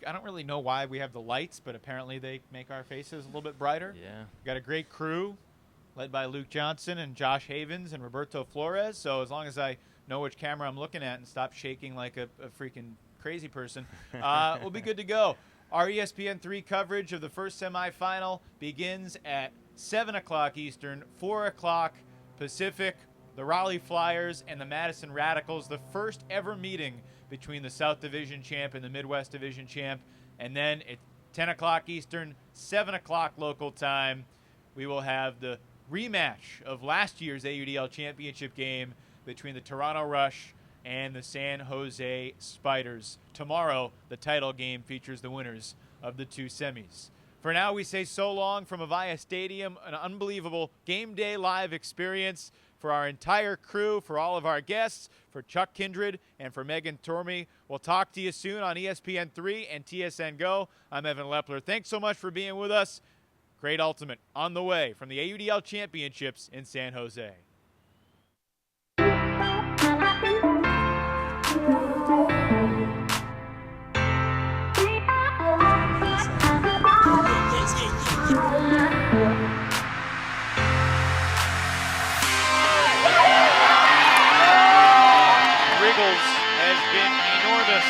I don't really know why we have the lights, but apparently they make our faces a little bit brighter. Yeah. We got a great crew, led by Luke Johnson and Josh Havens and Roberto Flores. So as long as I know which camera I'm looking at and stop shaking like a freaking crazy person, we'll be good to go. Our ESPN3 coverage of the first semifinal begins at 7 o'clock Eastern, 4 o'clock Pacific. The Raleigh Flyers and the Madison Radicals, the first ever meeting between the South Division champ and the Midwest Division champ. And then at 10 o'clock Eastern, 7 o'clock local time, we will have the rematch of last year's AUDL championship game between the Toronto Rush and the San Jose Spiders. Tomorrow, the title game features the winners of the two semis. For now, we say so long from Avaya Stadium, an unbelievable game day live experience for our entire crew, for all of our guests, for Chuck Kindred, and for Megan Tormey. We'll talk to you soon on ESPN3 and TSN Go. I'm Evan Lepler. Thanks so much for being with us. Great Ultimate on the way from the AUDL Championships in San Jose. Has been enormous.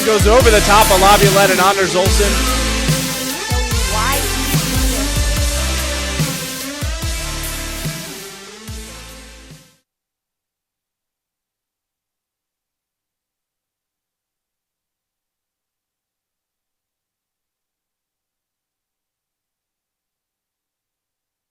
Goes over the top of Laviolette and Anders Olsen.